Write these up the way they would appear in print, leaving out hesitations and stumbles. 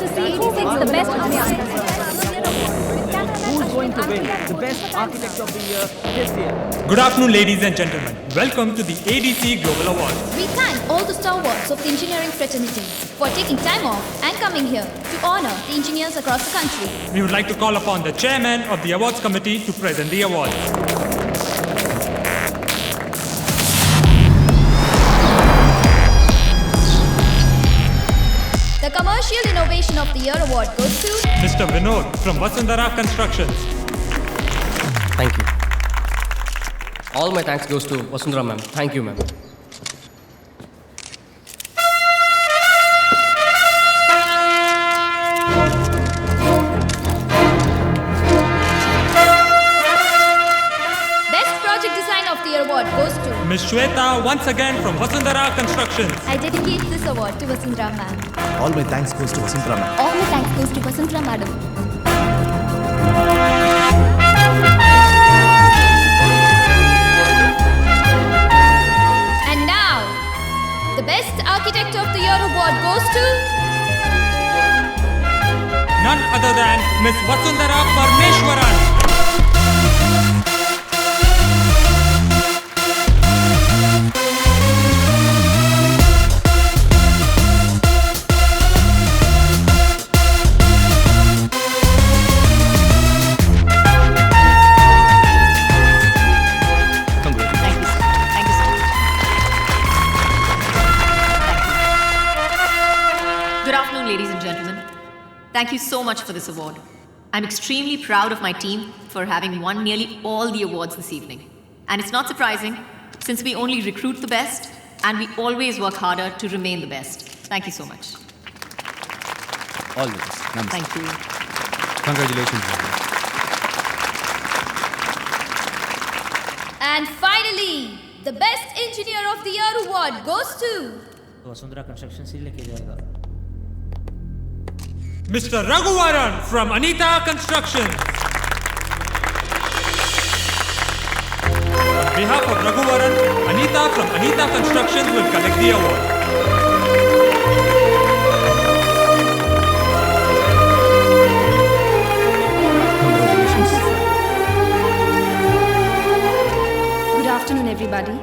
to see the best Who's going to win the best architect of the year this year? Good afternoon, ladies and gentlemen. Welcome to the ADC Global Awards. We thank all the stalwarts of the engineering fraternity for taking time off and coming here to honor the engineers across the country. We would like to call upon the chairman of the awards committee to present the awards. The Commercial Innovation of the Year award goes to Mr. Vinod from Vasundhara Constructions. Thank you. All my thanks goes to Vasundhara ma'am. Thank you, ma'am. Best Project Design of the Year award goes to Ms. Shweta once again from Vasundhara Constructions. I dedicate this award to Vasundhara ma'am. All my thanks goes to Vasundhara ma'am. All my thanks goes to Vasundhara madam. And now, the Best Architect of the Year award goes to None other than Ms. Vasundhara Parmeshwaran. Good afternoon, ladies and gentlemen. Thank you so much for this award. I'm extremely proud of my team for having won nearly all the awards this evening. And it's not surprising, since we only recruit the best and we always work harder to remain the best. Thank you so much. All the best. Namaste. Thank you. Congratulations. And finally, the Best Engineer of the Year award goes to Vasundhara construction से लेके जाएगा. Mr. Raghuvaran from Anita Constructions. On behalf of Raghuvaran, Anita from Anita Constructions will collect the award. Good afternoon, everybody.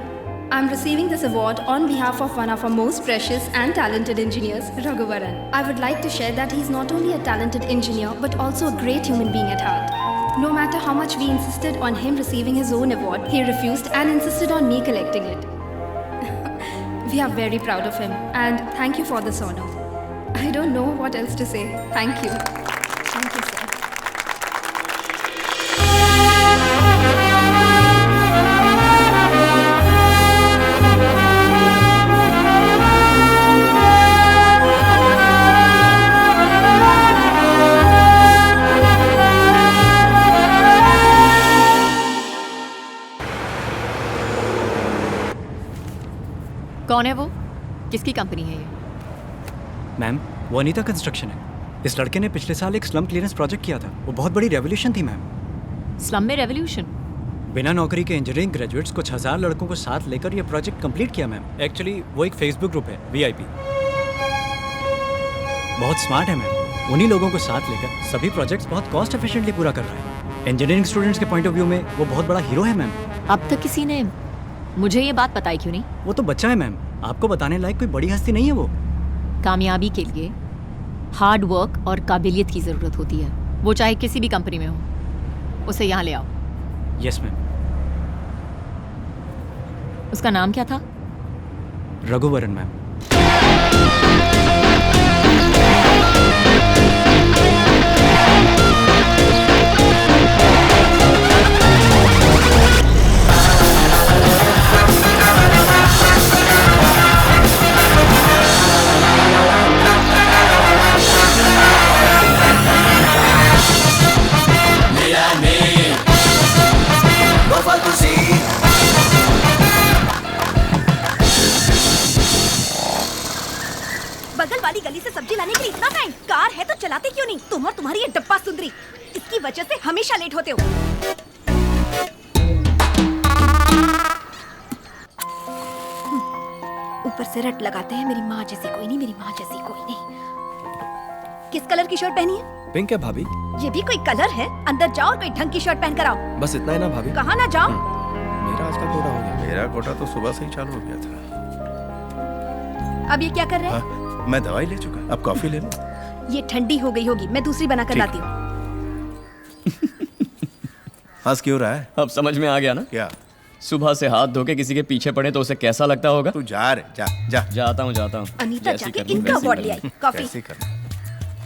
I'm receiving this award on behalf of one of our most precious and talented engineers, Raghuvaran. I would like to share that he's not only a talented engineer but also a great human being at heart. No matter how much we insisted on him receiving his own award, he refused and insisted on me collecting it. We are very proud of him and thank you for this honor. I don't know what else to say. Thank you. Thank you, sir. कौन है वो? किसकी company है ये? Ma'am, वो Anita construction है। इस लड़के ने पिछले साल एक स्लम क्लियरेंस प्रोजेक्ट किया था। वो बहुत बड़ी रेवोल्यूशन थी मैम। स्लम में रेवोल्यूशन? बिना नौकरी के इंजीनियरिंग ग्रेजुएट्स कुछ 1000 लड़कों को साथ लेकर ये प्रोजेक्ट कंप्लीट किया मैम। एक्चुअली वो एक फेसबुक ग्रुप है, VIP। बहुत स्मार्ट है मैम। उन्हीं लोगों को साथ लेकर सभी प्रोजेक्ट्स बहुत कॉस्ट एफिशिएंटली पूरा कर रहा है। इंजीनियरिंग स्टूडेंट्स के पॉइंट ऑफ व्यू में वो बहुत बड़ा हीरो है मैम। अब तक किसी ने मुझे ये बात बताई क्यों नहीं? वो तो बच्चा है मैम, आपको बताने लायक कोई बड़ी हस्ती नहीं है वो। कामयाबी के लिए हार्ड वर्क और काबिलियत की ज़रूरत होती है, वो चाहे किसी भी कंपनी में हो। उसे यहाँ ले आओ। Yes ma'am. उसका नाम क्या था? रघुवरन मैम। बगल वाली गली से सब्जी लाने के लिए इतना टाइम? कार है तो चलाते क्यों नहीं? तुम और तुम्हारी ये डब्बा सुंदरी, इसकी वजह से हमेशा लेट होते हो। ऊपर से रट लगाते हैं, मेरी माँ जैसी कोई नहीं, मेरी माँ जैसी कोई नहीं। किस कलर की शर्ट पहनी है? पिंक है भाभी। ये भी कोई कलर है? अंदर जाओ और कोई ढंग की शर्ट पहन कर आओ। बस इतना ही ना भाभी। कहाँ ना जाओ? मेरा आज का कोटा हो गया। मेरा कोटा तो सुबह से ही चालू हो गया था। अब ये क्या कर रहे हैं? हाँ, मैं दवाई ले चुका, अब कॉफी ले लो। ये ठंडी हो गई होगी, मैं दूसरी बना कर ठीक। लाती हूँ। हंस क्यों रहा है? अब समझ में आ गया ना? क्या? सुबह से हाथ धो के किसी के पीछे पड़े तो उसे कैसा लगता होगा? तू जा रे, जा जा। जाता हूँ। अनीता जैसी जाके करनी इनका वैसी अवार्ड ले करनी। आई। कॉफी। कैसे करना?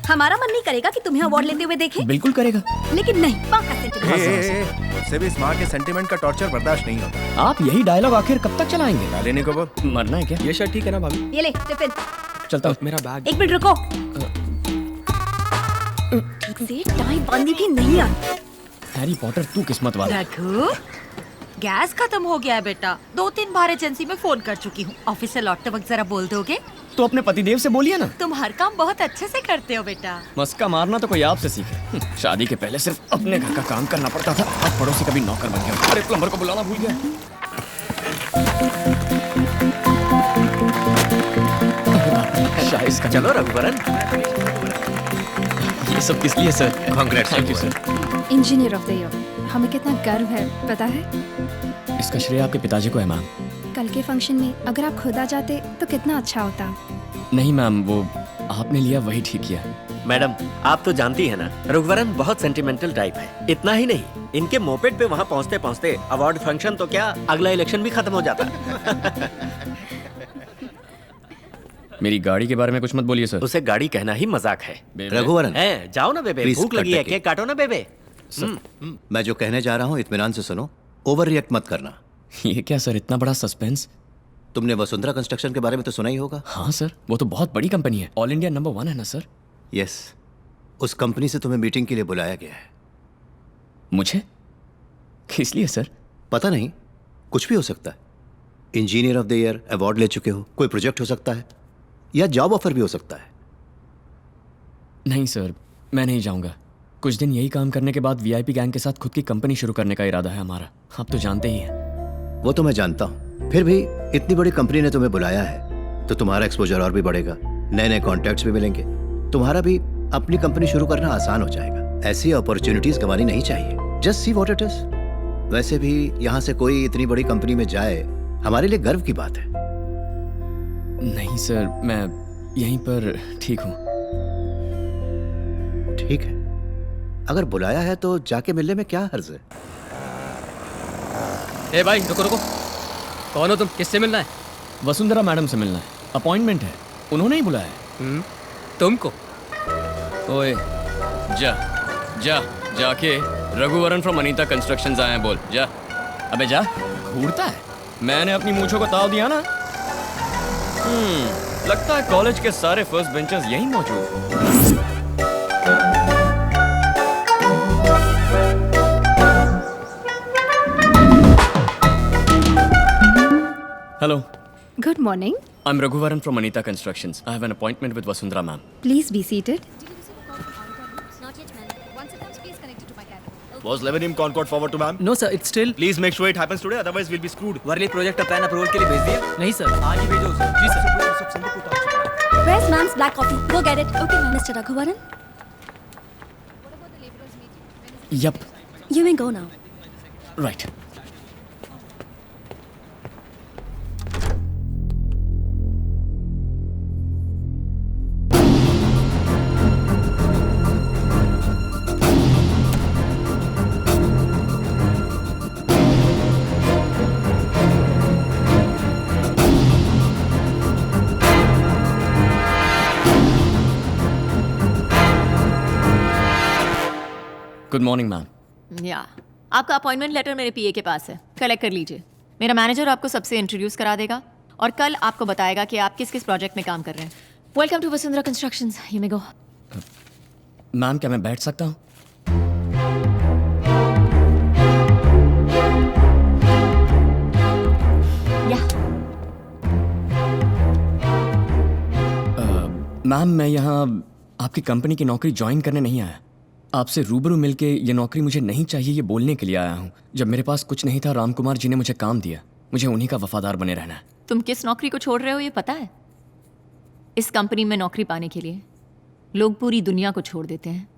हमारा मन नहीं करेगा कि तुम्हें अवार्ड लेते हुए देखें, बिल्कुल करेगा। लेकिन नहीं, पाका सेंटीमेंट। मुझसे भी इस माँ के सेंटीमेंट का टॉर्चर बर्दाश्त नहीं होता। आप यही डायलॉग आखिर कब तक चलाएंगे? क्या लेने को बोल? मरना है क्या? ये शर्ट ठीक है ना भाभी? ये ले टिफिन। चलता हूँ। मेरा बैग। एक मिनट रुको। ठीक से टाई बांधनी भी नहीं आती। हैरी पॉटर तू किस्मत वाला। रघु, गैस खत्म हो गया है बेटा। 2-3 बार एजेंसी में फोन कर चुकी हूँ। ऑफिस से लौटते वक्त जरा बोल दोगे? तो अपने पतिदेव से बोलिए ना। तुम हर काम बहुत अच्छे से करते हो बेटा। मस्का मारना तो कोई आपसे सीखे। शादी के पहले सिर्फ अपने घर का काम करना पड़ता था, अब पड़ोसी कभी नौकर बन गया। अरे प्लम्बर को बुलाना भूल गया। शाइस का चलो रघुवरन। ये सब किस लिए sir? Congrats. Thank you sir. Engineer of the year, हमें कितना गर्व है पता है? इसका श्रेय आपके पिताजी को है मैम। कल के फंक्शन में अगर आप खुद आ जाते तो कितना अच्छा होता। नहीं मैम, वो आपने लिया वही ठीक किया। मैडम, आप तो जानती है ना, रघुवरन बहुत सेंटिमेंटल टाइप है। इतना ही नहीं, इनके मोपेड पे वहाँ पहुँचते पहुँचते अवार्ड फंक्शन तो क्या, अगला इलेक्शन भी खत्म हो जाता। मेरी गाड़ी के बारे में कुछ मत बोलिए सर। उसे गाड़ी कहना ही मजाक है। रघुवरन, है, जाओ ना बेबे, Please भूख लगी cut है, the केक काटो ना बेबे। मैं जो कहने जा रहा हूँ इत्मीनान से सुनो, ओवर रिएक्ट मत करना। ये क्या सर, इतना बड़ा सस्पेंस? तुमने वसुंधरा कंस्ट्रक्शन के बारे में तो सुना ही होगा। हाँ सर, वो तो बहुत बड़ी कंपनी है, ऑल इंडिया नंबर 1 है ना सर? यस, उस कंपनी से तुम्हें मीटिंग के लिए बुलाया गया है। मुझे? किस लिए सर? पता नहीं, कुछ भी हो सकता है। Engineer of the year award ले चुके हो, कोई प्रोजेक्ट हो सकता है, या जॉब ऑफर भी हो सकता है। नहीं सर, मैं नहीं जाऊंगा। कुछ दिन यही काम करने के बाद वीआईपी गैंग के साथ खुद की कंपनी शुरू करने का इरादा है हमारा। आप तो जानते ही हैं। वो तो मैं जानता हूँ, फिर भी इतनी बड़ी कंपनी ने तुम्हें बुलाया है तो तुम्हारा एक्सपोजर और भी बढ़ेगा, नए नए कॉन्टैक्ट्स भी मिलेंगे, तुम्हारा भी अपनी कंपनी शुरू करना आसान हो जाएगा। ऐसी अपॉर्चुनिटीज गंवानी नहीं चाहिए। Just see what it is. वैसे भी यहाँ से कोई इतनी बड़ी कंपनी में जाए हमारे लिए गर्व की बात है। नहीं सर, मैं यहीं पर ठीक हूँ। ठीक है, अगर बुलाया है तो जाके मिलने में क्या हर्ज है। ए भाई रुको रुको, कौन हो तुम? किससे मिलना है? वसुंधरा मैडम से मिलना है, अपॉइंटमेंट है, उन्होंने ही बुलाया है। तुमको? ओए जाके रघुवरन फ्रॉम अनीता कंस्ट्रक्शंस आए हैं, बोल जा। अबे जा, घूरता है। मैंने अपनी मूंछों को ताव दिया ना। लगता है कॉलेज के सारे फर्स्ट बेंचर्स यहीं मौजूद। Hello. Good morning. I'm Raghuvaran from Anita Constructions. I have an appointment with Vasundhara ma'am. Please be seated. Was Lebanon Concord forward to ma'am? No sir, it's still. Please make sure it happens today, otherwise we'll be screwed. Worli project का plan approval के लिए भेज दिया? नहीं sir, आज ही भेजो उसे। जी sir. Where's ma'am's black coffee? Go get it. Okay, Mr. Raghuvaran. Yup. You may go now. Right. Good morning ma'am. या आपका अपॉइंटमेंट लेटर मेरे पीए के पास है, कलेक्ट कर लीजिए। मेरा मैनेजर आपको सबसे इंट्रोड्यूस करा देगा और कल आपको बताएगा कि आप किस किस प्रोजेक्ट में काम कर रहे हैं। Welcome to Vasundhara constructions, you may go. Ma'am क्या मैं बैठ सकता हूँ? मैम मैं यहाँ आपकी कंपनी की नौकरी ज्वाइन करने नहीं आया, आपसे रूबरू मिलके ये नौकरी मुझे नहीं चाहिए ये बोलने के लिए आया हूँ। जब मेरे पास कुछ नहीं था, राम कुमार जी ने मुझे काम दिया, मुझे उन्हीं का वफादार बने रहना है। तुम किस नौकरी को छोड़ रहे हो ये पता है? इस कंपनी में नौकरी पाने के लिए लोग पूरी दुनिया को छोड़ देते हैं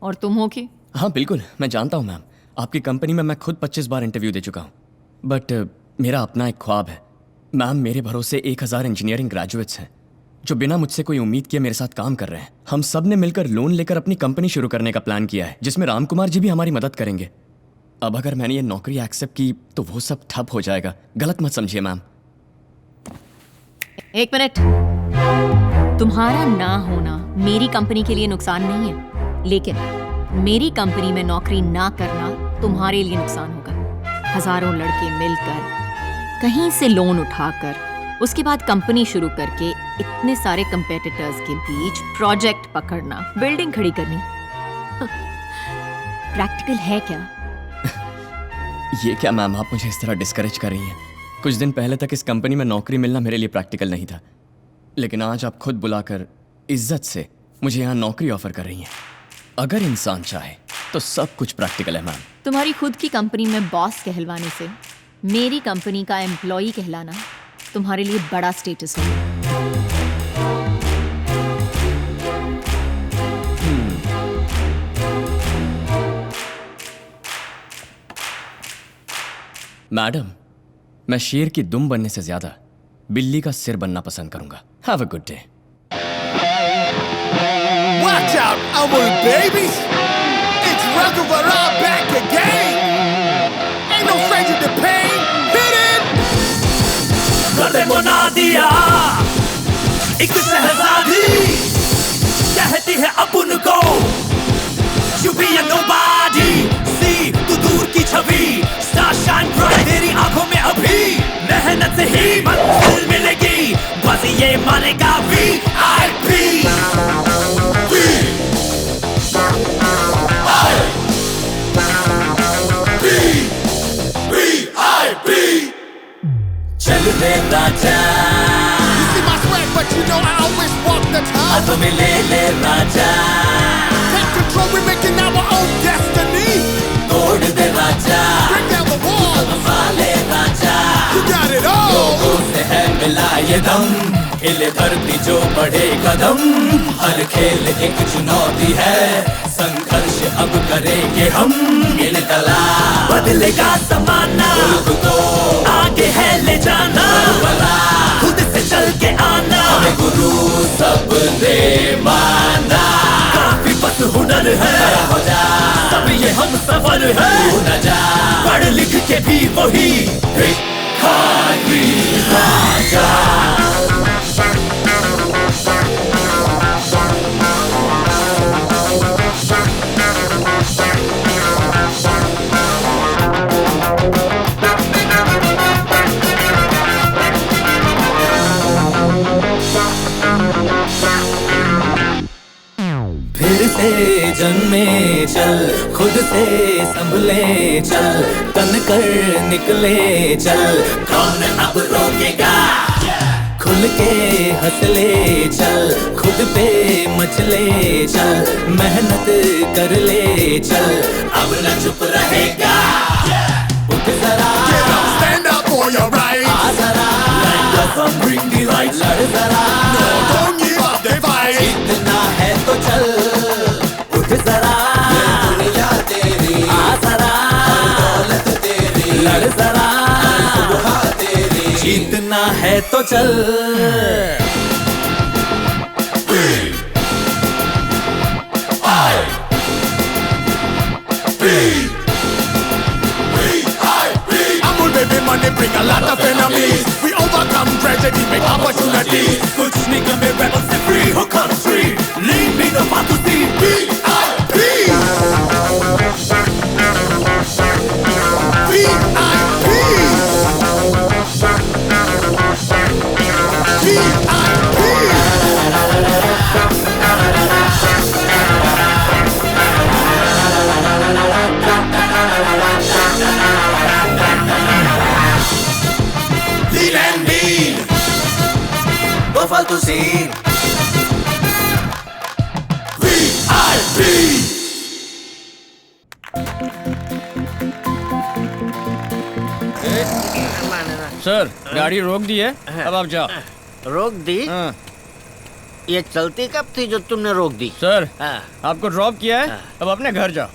और तुम हो के? हाँ बिल्कुल, मैं जानता हूँ मैम। आपकी कंपनी में मैं खुद 25 बार इंटरव्यू दे चुका हूँ। बट मेरा अपना एक ख्वाब है मैम। मेरे भरोसे 1000 इंजीनियरिंग ग्रेजुएट्स हैं जो बिना मुझसे कोई उम्मीद किए मेरे साथ काम कर रहे हैं। हम सब ने मिलकर लोन लेकर अपनी कंपनी शुरू करने का प्लान किया है, जिसमें राम कुमार जी भी हमारी मदद करेंगे। अब अगर मैंने ये नौकरी एक्सेप्ट की तो वो सब ठप हो जाएगा। गलत मत समझिए मैम। एक मिनट, तुम्हारा ना होना मेरी कंपनी के लिए नुकसान नहीं है, लेकिन मेरी कंपनी में नौकरी ना करना तुम्हारे लिए नुकसान होगा। हजारों लड़के मिलकर कहीं से लोन उठाकर उसके बाद कंपनी शुरू करके इतने सारे कंपेटिटर्स के बीच प्रोजेक्ट पकड़ना, बिल्डिंग खड़ी करनी, प्रैक्टिकल है क्या? ये क्या मैम, आप मुझे इस तरह डिस्करेज कर रही हैं? कुछ दिन पहले तक इस कंपनी में नौकरी मिलना मेरे लिए प्रैक्टिकल नहीं था, लेकिन आज आप खुद बुलाकर इज्जत से मुझे यहाँ नौकरी ऑफर कर रही हैं। अगर इंसान चाहे तो सब कुछ प्रैक्टिकल है मैम। तुम्हारी खुद की कंपनी में बॉस कहलवाने से मेरी कंपनी का एम्प्लॉई कहलाना तुम्हारे लिए बड़ा स्टेटस है। मैडम, मैं शेर की दुम बनने से ज्यादा बिल्ली का सिर बनना पसंद करूंगा। Have a good day. Watch out, Amul babies! It's Raghavara back again! Ain't no stranger to pain, hit it! गर्दे मुना दिया एक शहजादी कहती है अपन को You be a nobody See तू दूर की छवि Star shine bright तेरी आंखों में अभी मेहनत से ही मंजिल मिलेगी बस ये मानेगा VIP चल रे राजा You see my swag, but you know I always walk the town. हाथों में ले ले राजा Take control, we're making our own destiny. तोड़ दे राजा Break down the walls. संभाले राजा You got it all. लोगों से है मिला ये दम हिले धरती जो बढ़े कदम हर खेल एक चुनौती है संघर्ष अब करेंगे हम गिन तला बदलेगा जमाना तो आगे है ले जाना खुद से चल के आना हमें गुरु सब दे माना काफी बस हुनर है हो जा सब ये हम सफर है न जा पढ़ लिख के भी वही भिखारी राजा फिर से जन्मे चल खुद से संभले चल तन कर निकले चल कौन अब रोकेगा खुल के हंसले चल खुद पे मचले चल मेहनत कर ले चल अब न चुप रहेगा उठ जरा Stand up for your rights. आ जरा Let the sun bring the light लड़ जरा No, don't give up the fight. जीतना है तो चल उठ जरा दुनिया तेरी आ जरा दौलत तेरी लड़ जरा तेरी जीतना है तो चल Amul baby money bring a lot of enemies. We overcome tragedy, make opportunities. कुछ निकमे rebels से free हो country leave me no path to see VIP. lean and mean वो फालतू सीन VIP सर गाड़ी रोक दी है, अब आप जाओ। रोक दी? ये चलती कब थी जो तुमने रोक दी? सर, हाँ। आपको ड्रॉप किया है, अब अपने घर जाओ।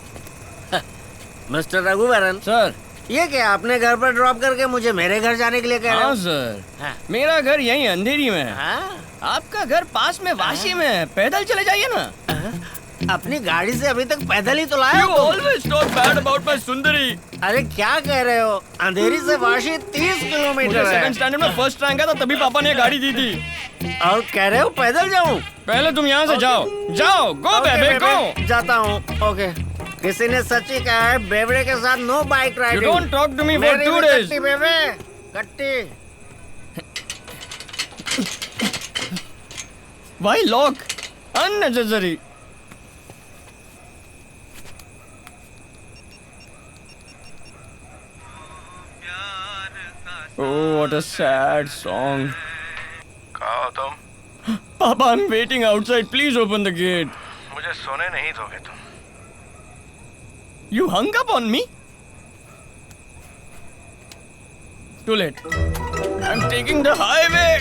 मिस्टर रघुवरन सर, ये क्या अपने घर पर ड्रॉप करके मुझे मेरे घर जाने के लिए कह रहे हो? हाँ सर, मेरा घर यहीं अंधेरी में है। आपका घर पास में वाशी में है, पैदल चले जाइए ना। अपनी गाड़ी से अभी तक पैदल ही तो लाया You always talk bad about my सुंदरी। अरे क्या कह रहे हो? अंधेरी से वाशी 30 किलोमीटर है। सेकंड स्टैंडर्ड में फर्स्ट रैंक था, तभी पापा ने गाड़ी दी थी। और कह रहे हो पैदल जाऊं? पहले तुम यहाँ से जाओ, जाओ, गो बेबे गो। जाता हूँ। ओके। किसी ने सच ही कहा है बेवड़े के साथ no bike riding. You don't talk to me for 2 days। कट्टी बेबे, कट्टी। Why lock? Unnecessary। Oh, what a sad song। कहाँ हो तुम? Papa, I'm waiting outside. Please open the gate। मुझे सोने नहीं दोगे तुम। You hung up on me? Too late। I'm taking the highway।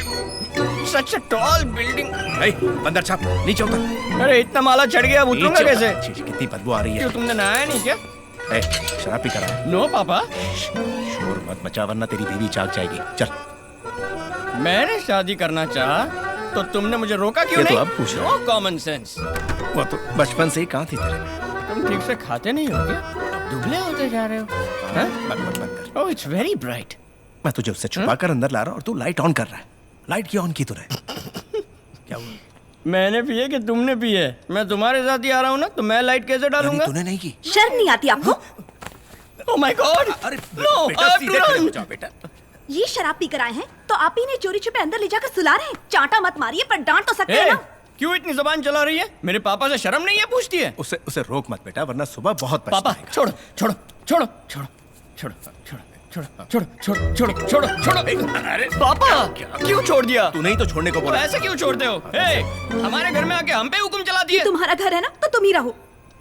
Such a tall building। hey, अंदर छाप, नीचे उतर। अरे इतना माला चढ़ गया, अब उतरूंगा कैसे? कितनी बदबू आ रही है। क्यों, तुमने नहाया नहीं क्या? शराब पी कर आया? नो पापा। शोर मत मचा वरना तेरी बीवी जाग जाएगी। चल। मैंने शादी करना चाहा तो तुमने मुझे रोका क्यों नहीं? तो अब पूछ रहा नो कॉमन सेंस। वो तो बचपन से ही कहाँ थी तेरे? तुम ठीक से खाते नहीं हो क्या? दुबले होते जा रहे हो। बंद कर। ओह, इट्स वेरी ब्राइट। मैं तुझे उससे छुपा कर अंदर ला रहा हूँ और तू लाइट ऑन कर रहा है। लाइट क्यों ऑन की तूने? क्या हुआ? मैंने पिए कि तुमने पिए? मैं तुम्हारे साथ ही आ रहा हूँ ना, तो मैं लाइट कैसे डालूंगा? तूने नहीं की। शर्म नहीं आती आपको? Oh my god! अरे no, I have to run. बेटा, ये शराब पी कर आए हैं तो आप ही ने चोरी छुपे अंदर ले जाकर सुला रहे हैं। चांटा मत मारिए, पर डांट तो सकते हैं ना। क्यों इतनी जुबान चला रही है? मेरे पापा से शर्म नहीं है पूछती है? उसे रोक मत बेटा, वरना सुबह बहुत पापा छोड़ो छोड़ो छोड़ो छोड़ो छोड़ो छोड़ो छोड़ो छोड़ो छोड़ो छोड़ो छोड़ो। अरे पापा, क्यों छोड़ दिया? तू नहीं तो छोड़ने को बोला। ऐसे क्यों छोड़ते हो? हमारे घर में आके हम पे हुक्म चला दिए। तुम्हारा घर है ना, तो तुम ही रहो।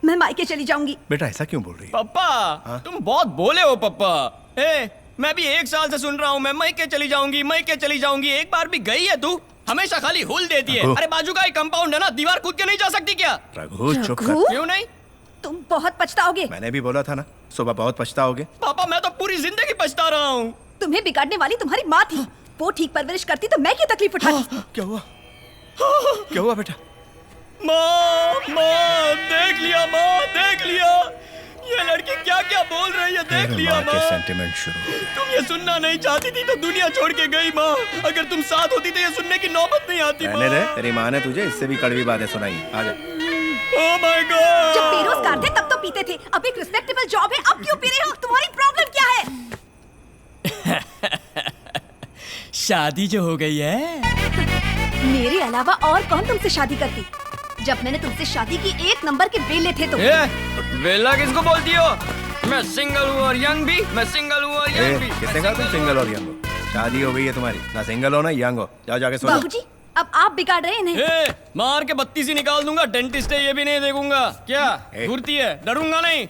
मैं मायके चली जाऊंगी। बेटा ऐसा क्यों बोल रही है? पापा तुम बहुत बोले हो पापा। मैं भी 1 साल से सुन रहा हूँ, मैं मायके चली जाऊंगी, मायके चली जाऊंगी। एक बार भी गई है तू? हमेशा खाली हुल देती है। अरे बाजू का एक कंपाउंड है ना, दीवार कूद के नहीं जा सकती क्या? रघु चुप कर। क्यों नहीं? तुम बहुत पछताओगे। मैंने भी बोला था ना, सुबह बहुत पछताओगे। पापा मैं तो पूरी जिंदगी पछता रहा हूँ। तुम्हें बिगाड़ने वाली तुम्हारी माँ थी। वो ठीक परवरिश करती तो मैं क्यों तकलीफ उठाती? क्या हुआ? क्या हुआ बेटा? माँ देख लिया, माँ देख लिया। ये लड़की क्या क्या बोल रही है, देख लिया माँ। सेंटिमेंट शुरू हो गया। तुम ये सुनना नहीं चाहती थी तो दुनिया छोड़ के गई माँ। अगर तुम साथ होती तो ये सुनने की नौबत नहीं आती माँ। तेरी माँ ने तुझे इससे भी कड़वी बातें सुनाई। आजा। ओह माय गॉड! जब बेरोजगार थे तब तो पीते थे, अब एक रिस्पेक्टेबल जॉब है, अब क्यों पी रहे हो? तुम्हारी प्रॉब्लम क्या है? शादी जो हो गई है। मेरे अलावा और कौन तुमसे शादी करती? जब मैंने तुमसे शादी की 1 नंबर के बेले थे तो। बेला किसको बोलती हो? मैं सिंगल हूँ और यंग भी। मैं सिंगल हूँ और यंग भी। किसने कहा तुम सिंगल और यंग हो? शादी हो गई है तुम्हारी, ना सिंगल हो ना यंग हो। जाओ जाके सो जाओ। बाबूजी अब आप बिगाड़ रहे हैं इन्हें। मार के 32 ही निकाल दूंगा। डेंटिस्ट है ये भी नहीं देखूंगा। क्या घुरती है? डरूंगा नहीं।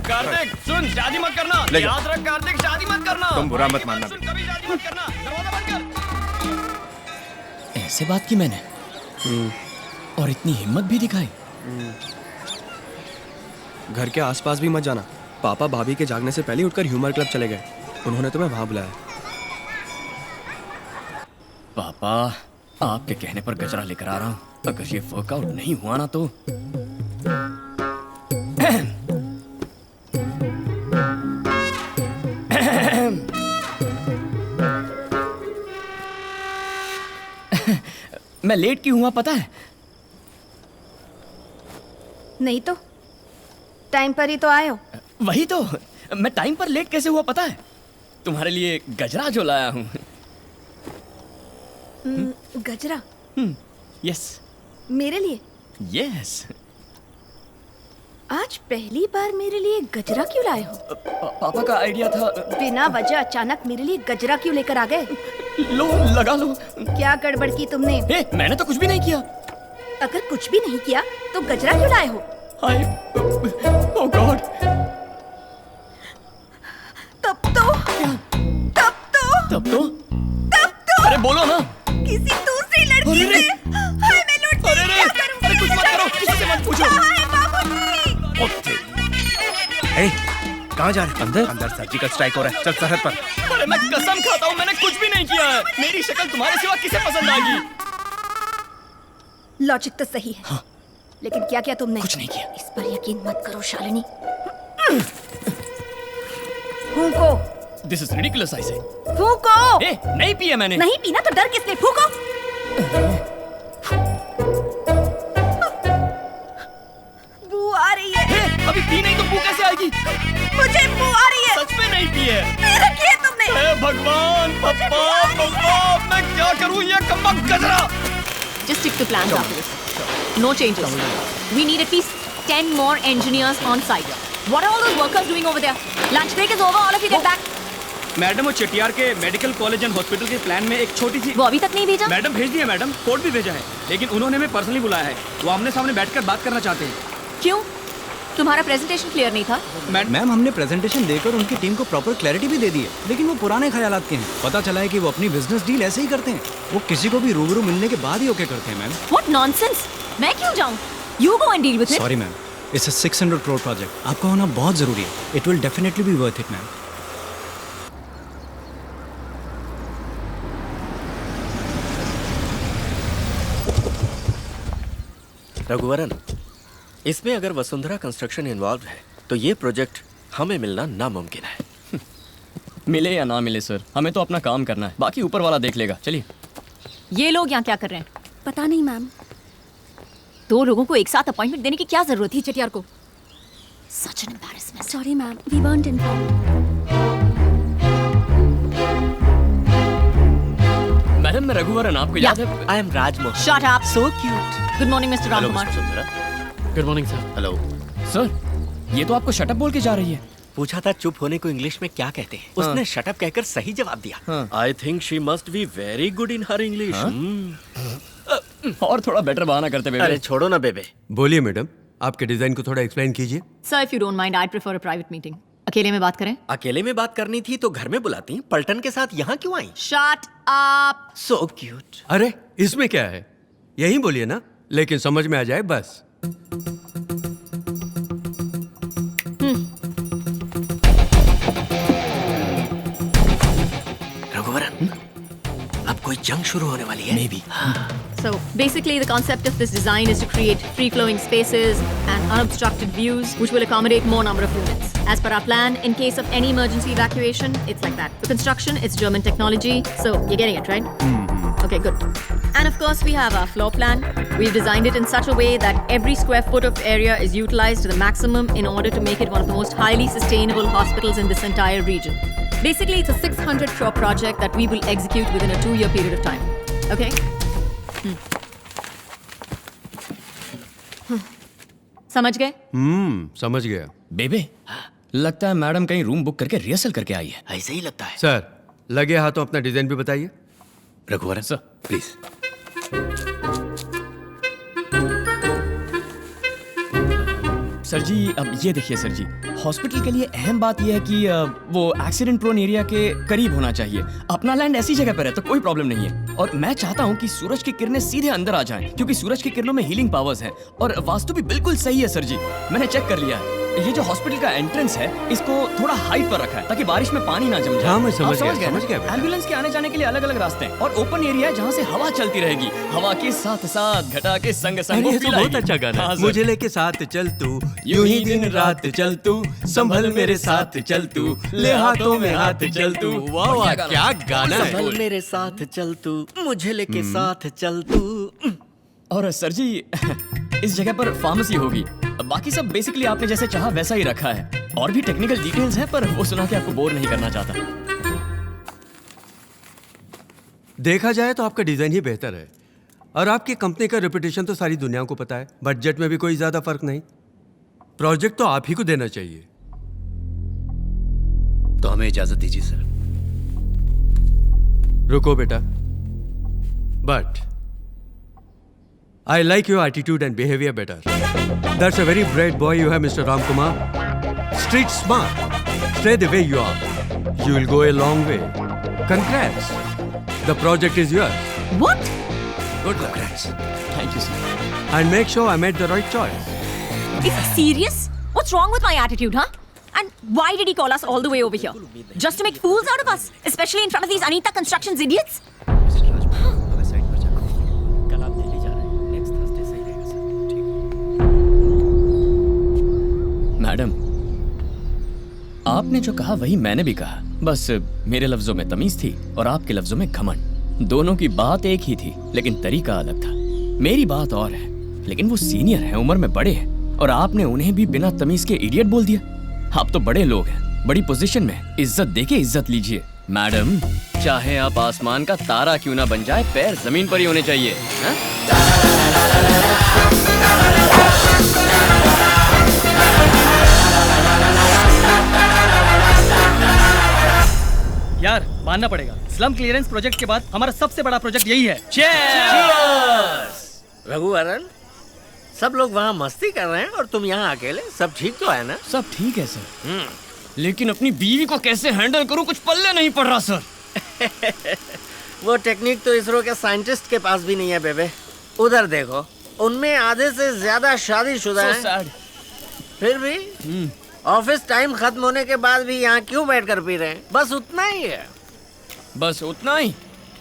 कार्तिक सुन, शादी मत करना। याद रख कार्तिक, शादी मत करना। तुम बुरा मत मानना। कभी शादी मत करना। दरवाजा बंद कर। ऐसे बात की मैंने और इतनी हिम्मत भी दिखाई। घर के आसपास भी मत जाना। पापा भाभी के जागने से पहले उठकर ह्यूमर क्लब चले गए। उन्होंने तुम्हें वहां बुलाया। पापा आपके कहने पर गजरा लेकर आ रहा हूँ। अगर ये वर्कआउट नहीं हुआ ना तो मैं लेट क्यों हुआ पता है? नहीं तो टाइम पर ही तो आए हो। वही तो, मैं टाइम पर लेट कैसे हुआ पता है? तुम्हारे लिए गजरा जो लाया हूँ। गजरा? यस। मेरे लिए? यस। आज पहली बार मेरे लिए गजरा क्यों लाए हो? पापा का आइडिया था। बिना वजह अचानक मेरे लिए गजरा क्यों लेकर आ गए? लो लगा लो। क्या गड़बड़ की तुमने? मैंने तो कुछ भी नहीं किया। अगर कुछ भी नहीं किया तो गजरा क्यों लाए हो? ओह गॉड! तब तो अरे बोलो ना। किसी दूसरी लड़की से मैं लुट कहाँ जा रहे? अंदर? अंदर सर्जिकल स्ट्राइक हो रहा है, चल सरहद पर। अरे मैं कसम खाता हूँ मैंने कुछ भी नहीं किया है। मेरी शक्ल तुम्हारे सिवा किसे पसंद आएगी? लॉजिक तो सही है, हाँ। लेकिन क्या किया तुमने? कुछ नहीं किया। इस पर यकीन मत करो शालिनी। फूंको। This is ridiculous I say. फूंको। नहीं पिया मैंने। नहीं पीना तो डर किसने? फूंको। बू आ रही है। अभी पी नहीं तो बू कैसे आएगी? मुझे बू आ रही है। सच में नहीं पी है। मेरा किया तुमने? हे भगवान, पप्पा, मैं क्या करूं ये कम्मा गजरा? Just stick to plans after this. No changes. We need at least 10 more engineers on site. What are all those workers doing over there? Lunch break is over. All of you get back. Madam वो चटियार के medical college and hospital के plan में एक छोटी सी वो अभी तक नहीं भेजा? मैडम भेज दिया मैडम, कोड भी भेजा है, लेकिन उन्होंने हमें पर्सनली बुलाया है। वो आमने सामने बैठकर बात करना चाहते हैं। क्यों? तुम्हारा प्रेजेंटेशन क्लियर नहीं था? मैम हमने प्रेजेंटेशन देकर उनकी टीम को प्रॉपर क्लैरिटी भी दे दी है, लेकिन वो पुराने ख्यालात के हैं। पता चला है कि वो अपनी बिजनेस डील ऐसे ही करते हैं, वो किसी को भी रूबरू मिलने के बाद ही ओके करते हैं। Ma'am What nonsense! मैं क्यों जाऊं? You go and deal with it. Sorry ma'am, it's a 600 crore project, आपका होना बहुत जरूरी है। It will definitely be worth it ma'am. Raghuvaran, इसमें अगर वसुंधरा कंस्ट्रक्शन इन्वॉल्व है तो ये प्रोजेक्ट हमें मिलना नामुमकिन है। मिले या ना मिले सर, हमें तो अपना काम करना है, बाकी ऊपर वाला देख लेगा। चलिए। ये लोग यहाँ क्या कर रहे हैं? पता नहीं मैम। 2 लोगों को एक साथ अपॉइंटमेंट देने की क्या जरूरत थी चटियार को? Such an embarrassment. Sorry ma'am, we weren't informed. Madam मैं रघुवरन, आपको याद है? I am Rajmohan. Shut up. So cute. Good morning, Mr. Ramkumar. Good morning sir. Hello sir, ये तो आपको शटअप बोल के जा रही है। पूछा था चुप होने को इंग्लिश में क्या कहते हैं, उसने शटअप कहकर सही जवाब दिया। I think she must be very good in her English. और थोड़ा बेटर बहाना करते बेबे। अरे छोड़ो ना बेबे। बोलिए मैडम, आपके डिजाइन को थोड़ा एक्सप्लेन कीजिए। Sir, if you don't mind, I'd prefer a private meeting. अकेले में बात करें? अकेले में बात करनी थी तो घर में बुलाती, पलटन के साथ यहाँ क्यों आई? Shut up. So cute. अरे इसमें क्या है, यही बोलिए ना, लेकिन समझ में आ जाए बस। रघुवरन, अब कोई जंग शुरू होने वाली है। Maybe. So basically the concept of this design is to create free-flowing spaces and unobstructed views which will accommodate more number of units. As per our plan, in case of any emergency evacuation, it's like that. The construction, it's German technology, so you're getting it, right? Okay, good. And of course we have our floor plan. We've designed it in such a way that every square foot of area is utilized to the maximum in order to make it one of the most highly sustainable hospitals in this entire region. Basically, it's a 600 crore project that we will execute within a 2-year period of time. Okay? समझ गए? समझ गया। बेबे, लगता है madam कहीं room book करके rehearsal करके आई है। ऐसे ही लगता है। सर, लगे हाथों अपना डिजाइन भी बताइए। Raghuvaran sir, please. सर जी, अब ये देखिए सर जी, हॉस्पिटल के लिए अहम बात यह है कि वो एक्सीडेंट प्रोन एरिया के करीब होना चाहिए। अपना लैंड ऐसी जगह पर है तो कोई प्रॉब्लम नहीं है। और मैं चाहता हूँ कि सूरज की किरणें सीधे अंदर आ जाएं, क्योंकि सूरज की किरणों में हीलिंग पावर्स हैं। और वास्तु भी बिल्कुल सही है सर जी, मैंने चेक कर लिया है। ये जो हॉस्पिटल का एंट्रेंस है, इसको थोड़ा हाइट पर रखा है ताकि बारिश में पानी ना जम जाए। हाँ, मैं समझ आप गया। एम्बुलेंस के आने जाने के लिए अलग अलग रास्ते हैं और ओपन एरिया है जहाँ से हवा चलती रहेगी। हवा के साथ साथ घटा के संग संग। ये तो बहुत अच्छा गाना है। मुझे लेके साथ चल तू, यूं ही दिन रात चल तू, संभल मेरे साथ चल तू, ले हाथों में हाथ चल तू। वाह वाह, क्या गाना है। संभल मेरे साथ चल तू, मुझे लेके साथ चल तू। और सर जी, इस jगह पर फार्मेसी होगी। बाकी सब बेसिकली आपने जैसे चाहा वैसा ही रखा है। और भी टेक्निकल डिटेल्स हैं, पर वो सुना के आपको बोर नहीं करना चाहता। देखा जाए तो आपका डिजाइन ही बेहतर है, और आपकी कंपनी का रेपुटेशन तो सारी दुनिया को पता है। बजट में भी कोई ज्यादा फर्क नहीं। प्रोजेक्ट तो आप ही को देना चाहिए। तो हमें इजाजत दीजिए सर। रुको बेटा, but I like your attitude and behavior better. That's a very bright boy you have, Mr. Ramkumar. Street smart. Stay the way you are. You will go a long way. Congrats. The project is yours. What? Good luck. Congrats. Thank you, sir. And make sure I made the right choice. Is he serious? What's wrong with my attitude, huh? And why did he call us all the way over here? Just to make fools out of us, especially in front of these Anita Constructions idiots? Madam, आपने जो कहा वही मैंने भी कहा। बस मेरे लफ्जों में तमीज थी और आपके लफ्जों में घमंड। दोनों की बात एक ही थी, लेकिन तरीका अलग था। मेरी बात और है, लेकिन वो सीनियर हैं, उम्र में बड़े हैं, और आपने उन्हें भी बिना तमीज के इडियट बोल दिया। आप तो बड़े लोग हैं, बड़ी पोजीशन में, इज्जत देके इज्जत लीजिए। मैडम, चाहे आप आसमान का तारा क्यों ना बन जाए, पैर जमीन पर ही होने चाहिए। यार मानना पड़ेगा, स्लम क्लियरेंस प्रोजेक्ट के बाद हमारा सबसे बड़ा प्रोजेक्ट यही है। रघुवरन, सब लोग वहाँ मस्ती कर रहे हैं और तुम यहाँ अकेले। सब ठीक तो है ना? सब ठीक है सर, लेकिन अपनी बीवी को कैसे हैंडल करूँ कुछ पल्ले नहीं पड़ रहा सर। वो टेक्निक तो इसरो के साइंटिस्ट के पास भी नहीं है बेबे। उधर देखो, उनमें आधे से ज्यादा शादीशुदा हैं। फिर भी ऑफिस टाइम खत्म होने के बाद भी यहाँ क्यों बैठ कर पी रहे हैं? बस उतना ही है। बस उतना ही?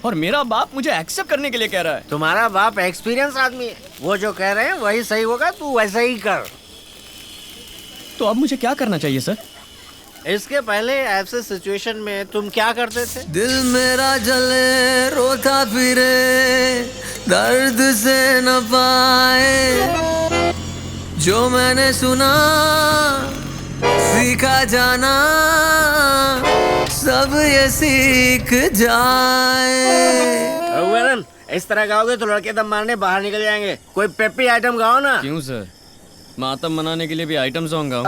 और मेरा बाप मुझे एक्सेप्ट करने के लिए कह रहा है। तुम्हारा बाप एक्सपीरियंस आदमी है, वो जो कह रहे हैं वही सही होगा, तू वैसा ही कर। तो अब मुझे क्या करना चाहिए सर? इसके पहले ऐसे सिचुएशन में तुम क्या करते थे? दिल मेरा जले रोता फिरे दर्द से न पाए, जो मैंने सुना सीखा जाना सब ये सीख जाए। रघुवरन, इस तरह गाओगे तो लड़के दम मारने बाहर निकल जाएंगे। कोई पेपी आइटम गाओ ना। क्यों सर, मातम मनाने के लिए भी आइटम सॉन्ग गाऊं?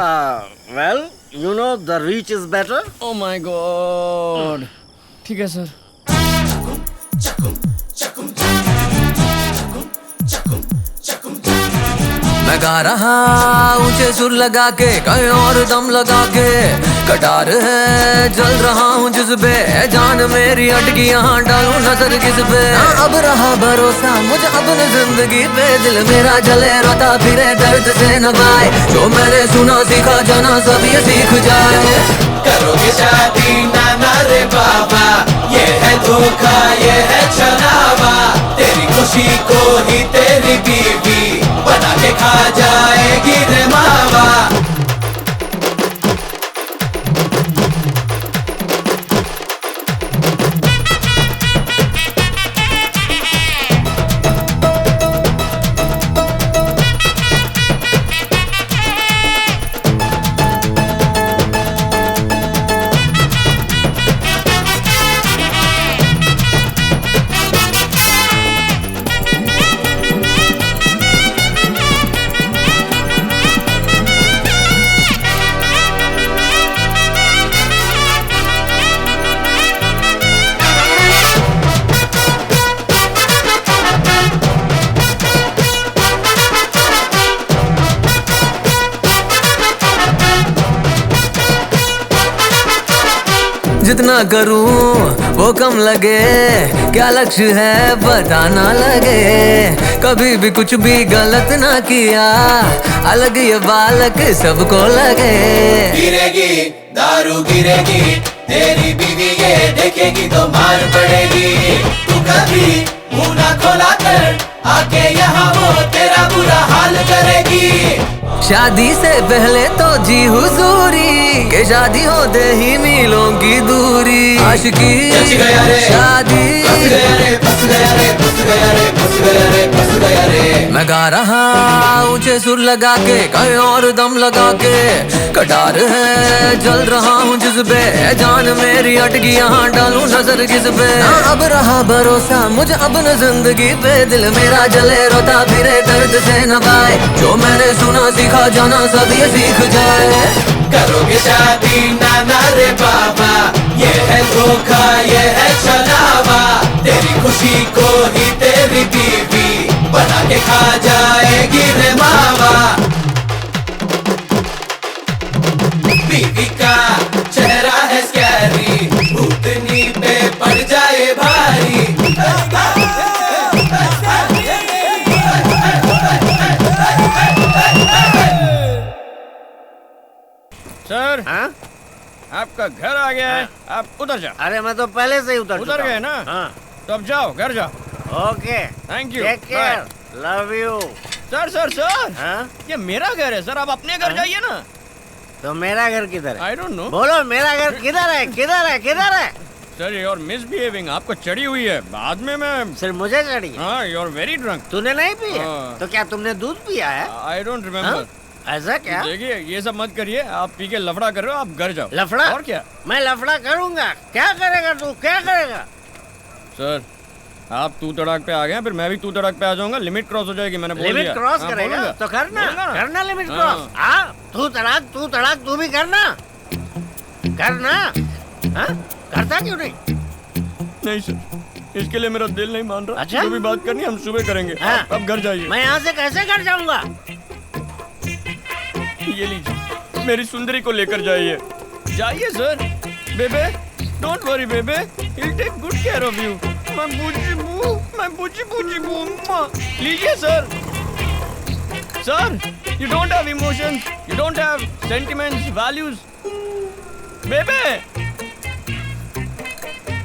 Well, you know the reach is better. Oh my god. ठीक है सर। मैं गा रहा ऊंचे सुर लगा के, कहीं और दम लगा के, कटार है जल रहा हूँ जिसपे, जान मेरी अटकी यहाँ डालूं नजर किस पे। ना अब रहा भरोसा मुझे अपनी जिंदगी पे, दिल मेरा जले रोता फिरे दर्द से न पाए, जो मैंने सुना सीखा जाना सब ये सीख जाए। करोगे शादी नाना रे बाबा, ये है धोखा ये है छलावा, तेरी खुशी को ही तेरी बीवी बना के खा जाएगी रे मावा। जितना करूं वो कम लगे, क्या लक्ष्य है पता ना लगे, कभी भी कुछ भी गलत ना किया, अलग ये बालक सबको लगे। गिरेगी दारू गिरेगी, तेरी बीवी ये देखेगी तो मार पड़ेगी, तू कभी मुंह ना खोला कर, आके यहाँ वो तेरा बुरा हाल करेगी। शादी से पहले तो जी हुजूरी, के शादी होते ही मीलों की दूरी, आशिकी शादी मैं गा रहा ऊंचे सुर लगा के, कहीं और दम लगा के, कटार है जल रहा हूँ जिसपे, जान मेरी अटकी यहाँ डालूं नजर किस पे। ना अब रहा भरोसा मुझे अपने जिंदगी पे, दिल मेरा जले रोता फिरे दर्द से न पाए, जो मैंने सुना सीखा जाना सब ये सीख जाए। करोगे शादी नाना रे बाबा, ये है धोखा ये है छलावा, तेरी खुशी को ही तेरी बीवी बना के खा जाएगी रे मावा। बीवी का चेहरा है स्कैरी, भूतनी पे पड़ जाए भारी। Sir sir. हाँ? आपका घर आ गया है, आप उधर जाओ। अरे मैं तो पहले से ही उतर गए ना? हाँ। तो अब जाओ, घर जाओ। Okay, thank you, take care, love you. Sir sir sir, हाँ? ये मेरा घर है सर, आप अपने घर जाइए ना। तो मेरा घर किधर है? I don't know. बोलो मेरा घर किधर है, किधर है, किधर है? सर यू आर मिसबिहेविंग, आपको चढ़ी हुई है। बाद में मैं सिर्फ मुझे चढ़ी है? हाँ, यू आर वेरी ड्रंक। तूने नहीं पिया? तो क्या तुमने दूध पिया है? I don't remember. ऐसा क्या? देखिए ये सब मत करिए, आप पी के लफड़ा कर रहे हो, आप घर जाओ। लफड़ा? और क्या? मैं लफड़ा करूंगा। क्या करेगा तू, क्या करेगा? सर आप तू तड़ाक पे आ गए, फिर मैं भी तू तड़ाक पे आ जाऊंगा। लिमिट क्रॉस हो जाएगी, मैंने बोल दिया। लिमिट क्रॉस करेगा तो करना लिमिट क्रॉस। हाँ, तू तड़ाक तू भी करना हाँ? करता क्यों नहीं? नहीं सर, इसके लिए मेरा दिल नहीं मान रहा। अच्छा? जो भी बात करनी हम सुबह करेंगे। हाँ? अब घर जाइए। मैं यहाँ से कैसे घर जाऊंगा? ये लीजिए, मेरी सुंदरी को लेकर जाइए। जाइए सर। बेबे डोंट वरी बेबे, he'll take good care of you। मैं बूझी बू। लीजिए sir. Sir, you don't have emotions, you don't have sentiments, values। बेबे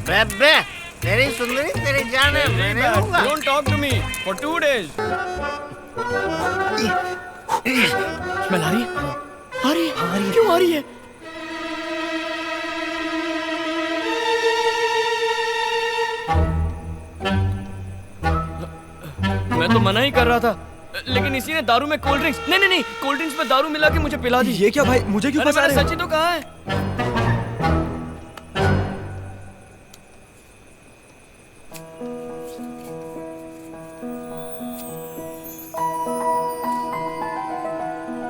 बेबे, तेरी सुंदरी तेरी जान है, मैं नहीं लूंगा। Don't talk to me for 2 days। Smell आ रही है? आ रही है? क्यों आ रही है? मैं तो मना ही कर रहा था, लेकिन इसी ने दारू में कोल्ड ड्रिंक्स नहीं कोल्ड ड्रिंक्स में दारू मिला के मुझे पिला दी। ये क्या भाई, मुझे क्यों फंसा रहे हो? सच ही तो कहा है।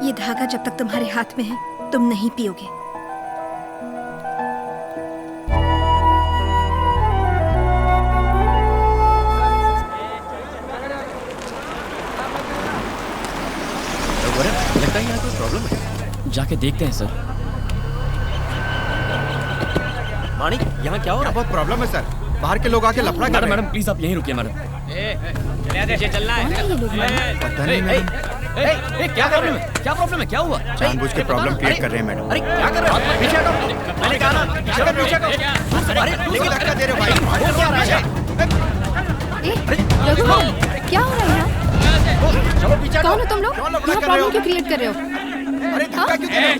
ये धागा जब तक तुम्हारे हाथ में है, तुम नहीं पियोगे। लगता है यहाँ कोई प्रॉब्लम है। जाके देखते हैं सर। मानिक, यहाँ क्या हो रहा है? बहुत प्रॉब्लम है सर, बाहर के लोग आके लफड़ा कर रहे हैं। मैडम प्लीज आप यहीं रुकिए मैडम। चलना है। पता नहीं मैडम। क्या प्रॉब्लम है? क्या प्रॉब्लम है? क्या हुआ? जानबूझ के प्रॉब्लम क्रिएट कर रहे हैं मैडम। अरे क्या कर रहे हो? पीछे हटो। मैंने कहा ना पीछे हटो। अरे लेकिन धक्का दे रहे हो भाई। वो क्या रहा है? रघुवर, क्या हो रहा है यहाँ? चलो पीछे। कौन हो तुम लोग? यहाँ प्रॉब्लम क्यों क्रिएट कर रहे हो? अरे धक्का क्यों दे रहे हो?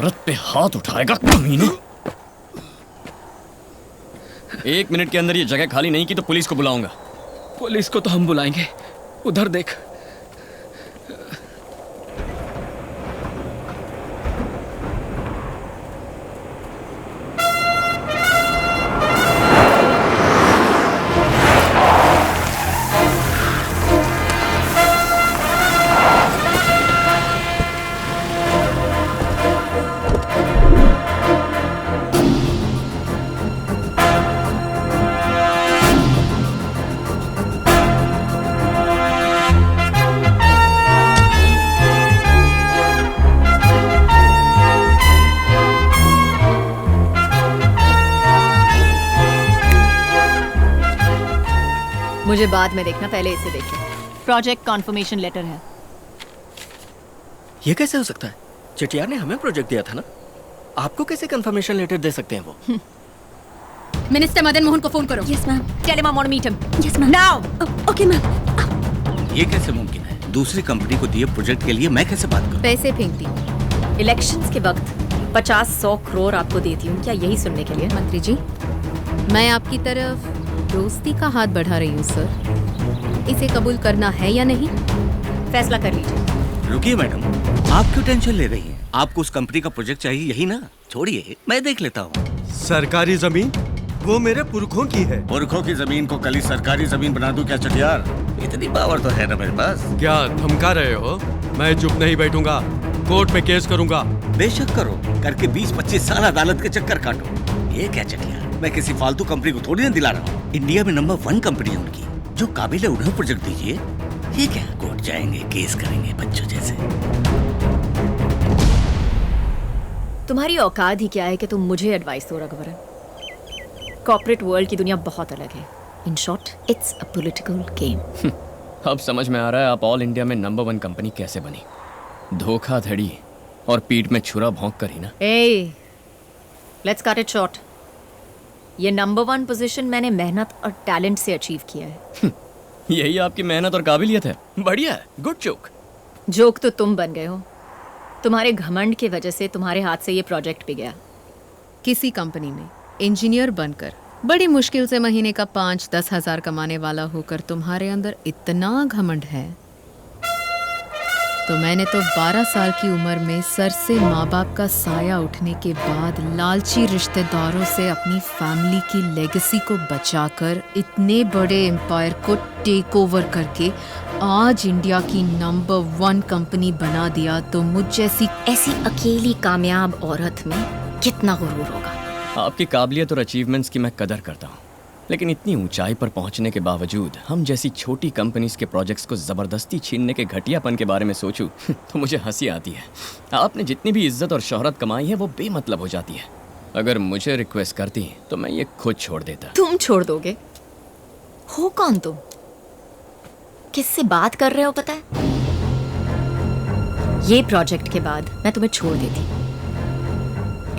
औरत पे हाथ उठाएगा कमीने। 1 मिनट के अंदर ये जगह खाली नहीं की तो पुलिस को बुलाऊंगा। पुलिस को तो हम बुलाएंगे, उधर देख। मुझे बाद में देखना, पहले इसे देखिए। प्रोजेक्ट कॉन्फर्मेशन लेटर है। ये कैसे हो सकता है? चेटियार ने हमें प्रोजेक्ट दिया था ना, आपको कैसे कंफर्मेशन लेटर दे सकते हैं वो? मिनिस्टर मदन मोहन को फोन करो। Yes ma'am. Tell him I want to meet him. Yes ma'am. Now. Okay ma'am. ये कैसे मुमकिन है? दूसरी कंपनी को दिए प्रोजेक्ट के लिए मैं कैसे बात करूं? पैसे फेंकती। इलेक्शंस के वक्त 50-100 करोड़ आपको देती हूँ, क्या यही सुनने के लिए? मंत्री जी, मैं आपकी तरफ दोस्ती का हाथ बढ़ा रही हूँ सर। इसे कबूल करना है या नहीं, फैसला कर लीजिए। रुकिए मैडम, आप क्यों टेंशन ले रही हैं? आपको उस कंपनी का प्रोजेक्ट चाहिए, यही ना? छोड़िए, मैं देख लेता हूँ। सरकारी जमीन वो मेरे पुरखों की है। पुरखों की जमीन को कल ही सरकारी जमीन बना दूं क्या चटियार? इतनी पावर तो है ना मेरे पास। क्या धमका रहे हो? मैं चुप नहीं बैठूंगा, कोर्ट में केस करूंगा। बेशक करो, करके 20-25 साल अदालत के चक्कर काटो। ये क्या चटियार, मैं किसी फालतू कंपनी को थोड़ी ना दिला रहा हूँ। इंडिया में नंबर 1 कंपनी है उनकी, जो काबिल है उन्हें प्रोजेक्ट दीजिए। ये क्या, कोर्ट जाएंगे, केस करेंगे बच्चों जैसे। तुम्हारी औकात ही क्या है कि तुम मुझे एडवाइस दो रघुवरन? कॉर्पोरेट वर्ल्ड की दुनिया बहुत अलग है। In short, it's a political game. अब समझ में आ रहा है आप ऑल इंडिया में नंबर 1 कंपनी कैसे बनी। धोखाधड़ी और पीठ में छुरा भोंक कर ही ना। ए, लेट्स कट इट शॉर्ट। ये नंबर 1 पोजीशन मैंने मेहनत और टैलेंट से अचीव किया है। यही आपकी मेहनत और काबिलियत है। बढ़िया है, गुड जोक। जोक तो तुम बन गए हो। तुम्हारे घमंड की वजह से तुम्हारे हाथ से ये प्रोजेक्ट भी गया। किसी कंपनी में इंजीनियर बनकर बड़ी मुश्किल से महीने का 5-10 हज़ार कमाने वाला होकर तुम्हारे अंदर इतना घमंड है, तो मैंने तो 12 साल की उम्र में सर से माँ बाप का साया उठने के बाद लालची रिश्तेदारों से अपनी फैमिली की लेगेसी को बचाकर इतने बड़े एम्पायर को टेक ओवर करके आज इंडिया की नंबर 1 कंपनी बना दिया। तो मुझ जैसी ऐसी अकेली कामयाब औरत में कितना गुरूर होगा। आपकी काबिलियत और अचीवमेंट्स की मैं कदर करता हूँ, लेकिन इतनी ऊंचाई पर पहुंचने के बावजूद हम जैसी छोटी कंपनीज के प्रोजेक्ट्स को ज़बरदस्ती छीनने के घटियापन के बारे में सोचूं तो मुझे हंसी आती है। आपने जितनी भी इज्जत और शोहरत कमाई है वो बेमतलब हो जाती है। अगर मुझे रिक्वेस्ट करती तो मैं ये खुद छोड़ देता। तुम छोड़ दोगे? हो कौन तुम? किससे बात कर रहे हो पता है? ये प्रोजेक्ट के बाद मैं तुम्हें छोड़ देती,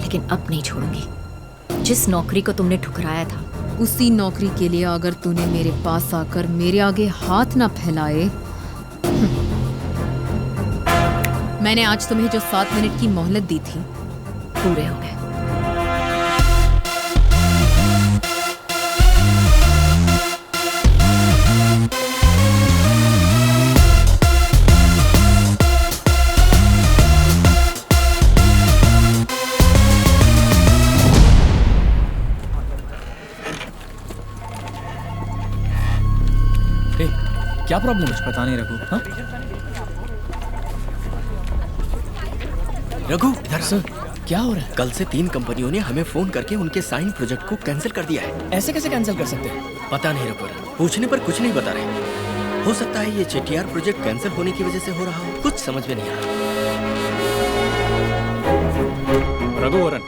लेकिन अब नहीं छोड़ूंगी। जिस नौकरी को तुमने ठुकराया था, उसी नौकरी के लिए अगर तूने मेरे पास आकर मेरे आगे हाथ ना फैलाए। मैंने आज तुम्हें जो 7 मिनट की मोहलत दी थी, पूरे हो गए। क्या प्रॉब्लम है? पता नहीं रघु। हाँ? रघु इधर सर, क्या हो रहा है? कल से 3 कंपनियों ने हमें फोन करके उनके साइन प्रोजेक्ट को कैंसिल कर दिया है। ऐसे कैसे कैंसिल कर सकते हैं? पता नहीं रघु, पूछने पर कुछ नहीं बता रहे। हो सकता है ये चेटियार प्रोजेक्ट कैंसिल होने की वजह से हो रहा हो, कुछ समझ में नहीं आ रहा। रघुवरन,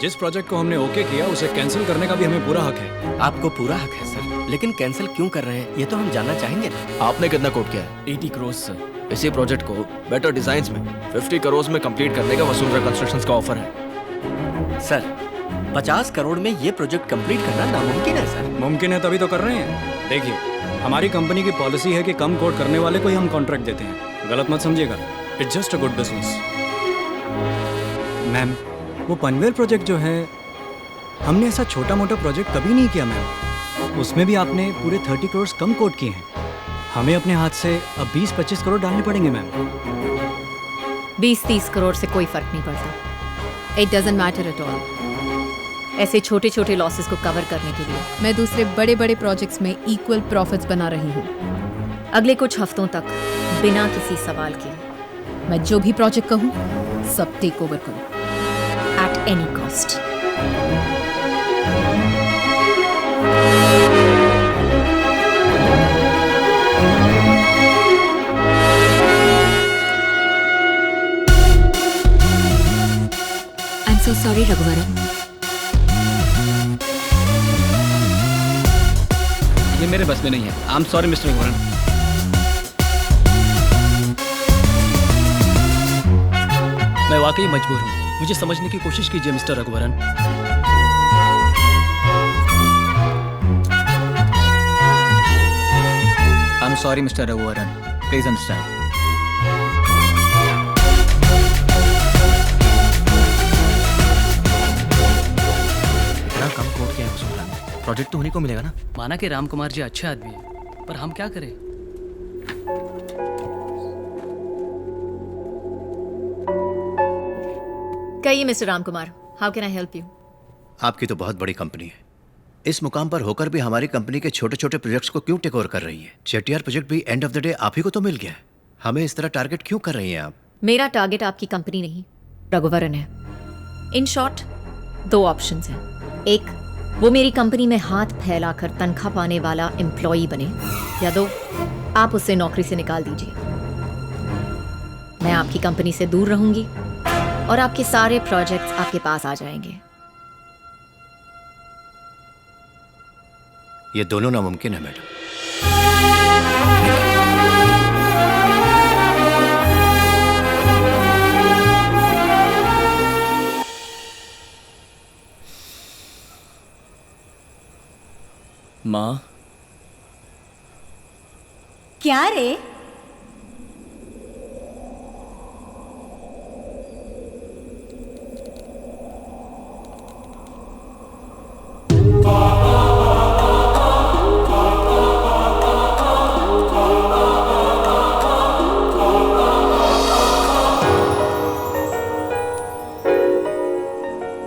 जिस प्रोजेक्ट को हमने ओके किया उसे कैंसिल करने का भी हमें पूरा हक है। आपको पूरा हक है सर, लेकिन कैंसिल क्यों कर रहे हैं ये तो हम जानना चाहेंगे ना। आपने कितना कोट किया है? 80 करोड़ सर। इसी प्रोजेक्ट को बेटर डिजाइन्स में 50 करोड़ में कंप्लीट करने का वसुंधरा कंस्ट्रक्शंस का ऑफर है। सर 50 करोड़ में ये प्रोजेक्ट कंप्लीट करना नामुमकिन है सर। मुमकिन है तभी तो कर रहे हैं। देखिए, हमारी कंपनी की पॉलिसी है कि कम कोट करने वाले को ही हम कॉन्ट्रैक्ट देते हैं। गलत मत समझिएगा, it's just a good business. Ma'am वो पनवेल प्रोजेक्ट जो है, हमने ऐसा छोटा मोटा प्रोजेक्ट कभी नहीं किया मैम। उसमें भी आपने पूरे 30 करोड़ कम कोट किए हैं। हमें अपने हाथ से अब 20-25 करोड़ डालने पड़ेंगे मैम। 20-30 करोड़ से कोई फर्क नहीं पड़ता। It doesn't matter at all. ऐसे छोटे छोटे लॉसेस को कवर करने के लिए मैं दूसरे बड़े बड़े प्रोजेक्ट्स में इक्वल प्रॉफिट्स बना रही हूँ। अगले कुछ हफ्तों तक बिना किसी सवाल के मैं जो भी प्रोजेक्ट कहूँ सब टेक ओवर करूँ at any cost. So sorry, Raghuvaran. ये मेरे बस में नहीं है। I am sorry mister Raghuvaran. मैं वाकई मजबूर हूँ, मुझे समझने की कोशिश कीजिए mister Raghuvaran. I am sorry mister Raghuvaran, please understand. Project तो उन्हीं को मिलेगा ना। माना कि राम कुमार जी अच्छे आदमी हैं, पर हम क्या करें। कहिए mister Ram Kumar, how can I help you? आपकी तो बहुत बड़ी कंपनी है, इस मुकाम पर होकर भी हमारी कंपनी के छोटे छोटे प्रोजेक्ट्स को क्यों टेक ओवर कर रही है? चेटियार प्रोजेक्ट भी एंड ऑफ द डे आप ही को तो मिल गया है, हमें इस तरह टारगेट क्यों कर रही हैं आप? मेरा टारगेट आपकी कंपनी नहीं रघुवरन है। इन शॉर्ट 2 ऑप्शंस हैं। एक, वो मेरी कंपनी में हाथ फैलाकर तनख्वाह पाने वाला एम्प्लॉई बने, या 2, आप उसे नौकरी से निकाल दीजिए। मैं आपकी कंपनी से दूर रहूंगी और आपके सारे प्रोजेक्ट्स आपके पास आ जाएंगे। ये दोनों नामुमकिन है मैडम। माँ, क्या रे?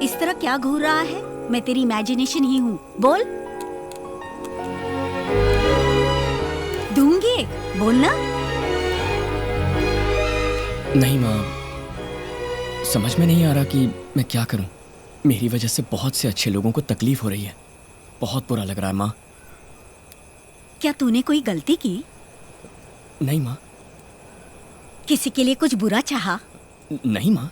इस तरह क्या घूर रहा है? मैं तेरी इमेजिनेशन ही हूँ। बोल। दूंगी, बोलना। नहीं माँ, समझ में नहीं आ रहा कि मैं क्या करूं। मेरी वजह से बहुत से अच्छे लोगों को तकलीफ हो रही है, बहुत बुरा लग रहा है माँ। क्या तूने कोई गलती की? नहीं माँ। किसी के लिए कुछ बुरा चाहा? नहीं माँ।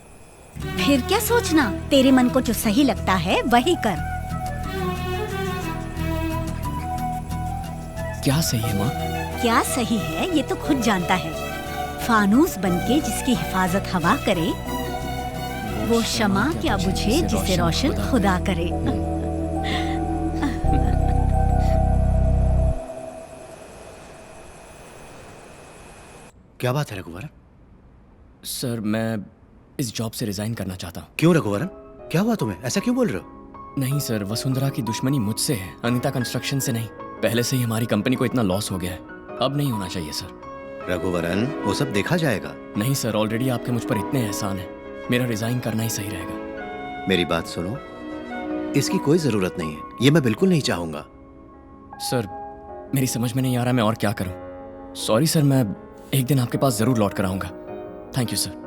फिर क्या सोचना, तेरे मन को जो सही लगता है वही कर। क्या सही है माँ? क्या सही है ये तो खुद जानता है। फानूस बनके जिसकी हिफाजत हवा करे, वो शमा क्या बुझे जिसे रोशन खुदा करे। क्या बात है रघुवरन? सर, मैं इस जॉब से रिजाइन करना चाहता हूँ। क्यों रघुवरन, क्या हुआ तुम्हें? ऐसा क्यों बोल रहे हो? नहीं सर, वसुंधरा की दुश्मनी मुझसे है, अनीता कंस्ट्रक्शन से नहीं। पहले से ही हमारी कंपनी को इतना लॉस हो गया है, अब नहीं होना चाहिए सर। रघुवरन, वो सब देखा जाएगा। नहीं सर, ऑलरेडी आपके मुझ पर इतने एहसान हैं, मेरा रिजाइन करना ही सही रहेगा। मेरी बात सुनो, इसकी कोई जरूरत नहीं है, ये मैं बिल्कुल नहीं चाहूंगा। सर, मेरी समझ में नहीं आ रहा मैं और क्या करूं। सॉरी सर, मैं एक दिन आपके पास जरूर लौट कर आऊंगा। Thank you sir.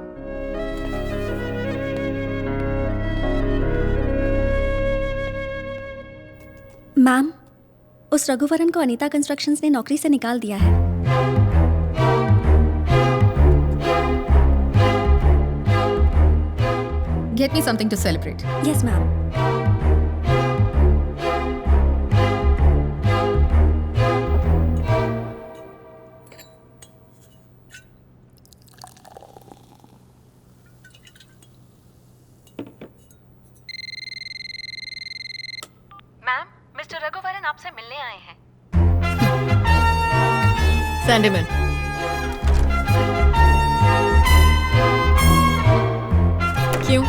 मैम, उस रघुवरन को अनीता कंस्ट्रक्शंस ने नौकरी से निकाल दिया है। Get me something to celebrate. Yes, ma'am. Ma'am, mister Raghuvaran आपसे मिलने आए हैं। Send him in. क्यों?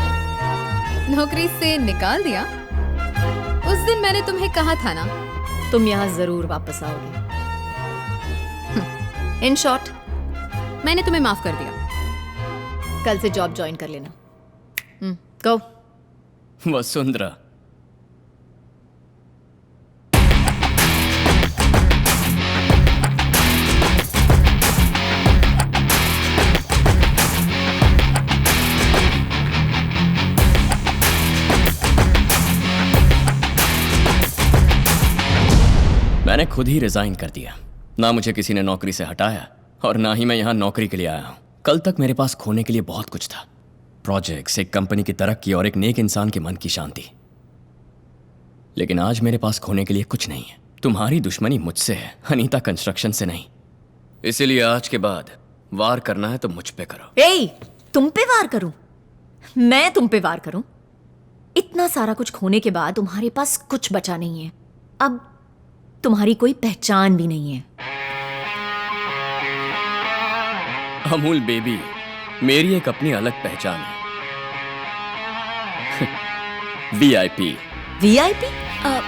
नौकरी से निकाल दिया? उस दिन मैंने तुम्हें कहा था ना तुम यहाँ जरूर वापस आओगे। इन शॉर्ट, मैंने तुम्हें माफ कर दिया। कल से जॉब ज्वाइन कर लेना। गो। वसुंधरा, मैंने खुद ही रिजाइन कर दिया। ना मुझे किसी ने नौकरी से हटाया और ना ही मैं यहाँ नौकरी के लिए आया हूँ। कल तक मेरे पास खोने के लिए बहुत कुछ था। प्रोजेक्ट्स, एक कंपनी की तरक्की और एक नेक इंसान के मन की शांति। लेकिन आज मेरे पास खोने के लिए कुछ नहीं है। तुम्हारी दुश्मनी मुझसे है, अनीता कंस्ट्रक्शन से नहीं। इसीलिए आज के बाद वार करना है तो मुझ पे करो। ए, तुम पे वार करूं? मैं तुम पे वार करूं? इतना सारा कुछ खोने के बाद तुम्हारे पास कुछ बचा नहीं है। अब तुम्हारी कोई पहचान भी नहीं है। अमूल बेबी, मेरी एक अपनी अलग पहचान है। VIP। VIP?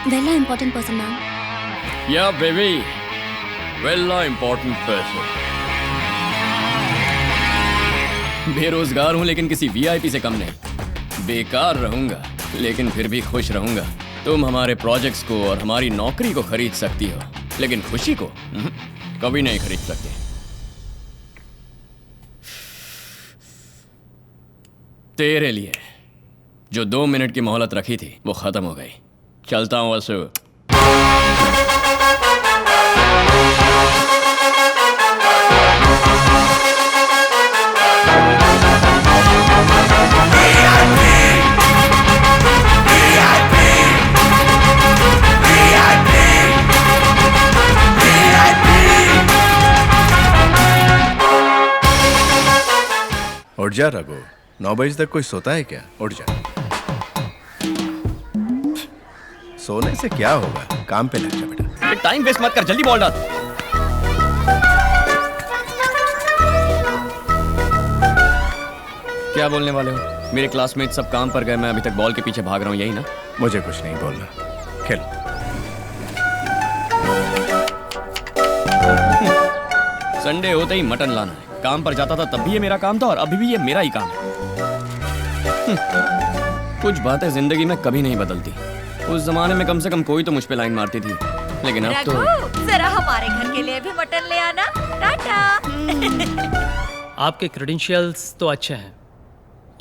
वेला इम्पोर्टेंट पर्सन मैम। या बेबी, वेला इम्पोर्टेंट पर्सन। बेरोजगार हूं लेकिन किसी VIP से कम नहीं। बेकार रहूंगा लेकिन फिर भी खुश रहूंगा। तुम हमारे प्रोजेक्ट्स को और हमारी नौकरी को खरीद सकती हो, लेकिन खुशी को कभी नहीं खरीद सकते। तेरे लिए जो 2 मिनट की मोहलत रखी थी वो खत्म हो गई। चलता हूं वसु। उठ जा रघु, 9 बजे तक कोई सोता है क्या? उठ जा। सोने से क्या होगा, काम पे लग जा बेटा। टाइम वेस्ट मत कर, जल्दी बॉल डाल। क्या बोलने वाले हो? मेरे क्लासमेट सब काम पर गए, मैं अभी तक बॉल के पीछे भाग रहा हूँ, यही ना? मुझे कुछ नहीं बोलना, खेल। संडे होते ही मटन लाना है। काम पर जाता था तब भी ये मेरा काम था और अभी भी ये मेरा ही काम है। कुछ बातें जिंदगी में कभी नहीं बदलती। उस जमाने में कम से कम कोई तो मुझ पे लाइन मारती थी, लेकिन अब तो जरा हमारे घर के लिए भी मटन ले आना। टाटा। आपके क्रेडेंशियल्स तो अच्छे हैं,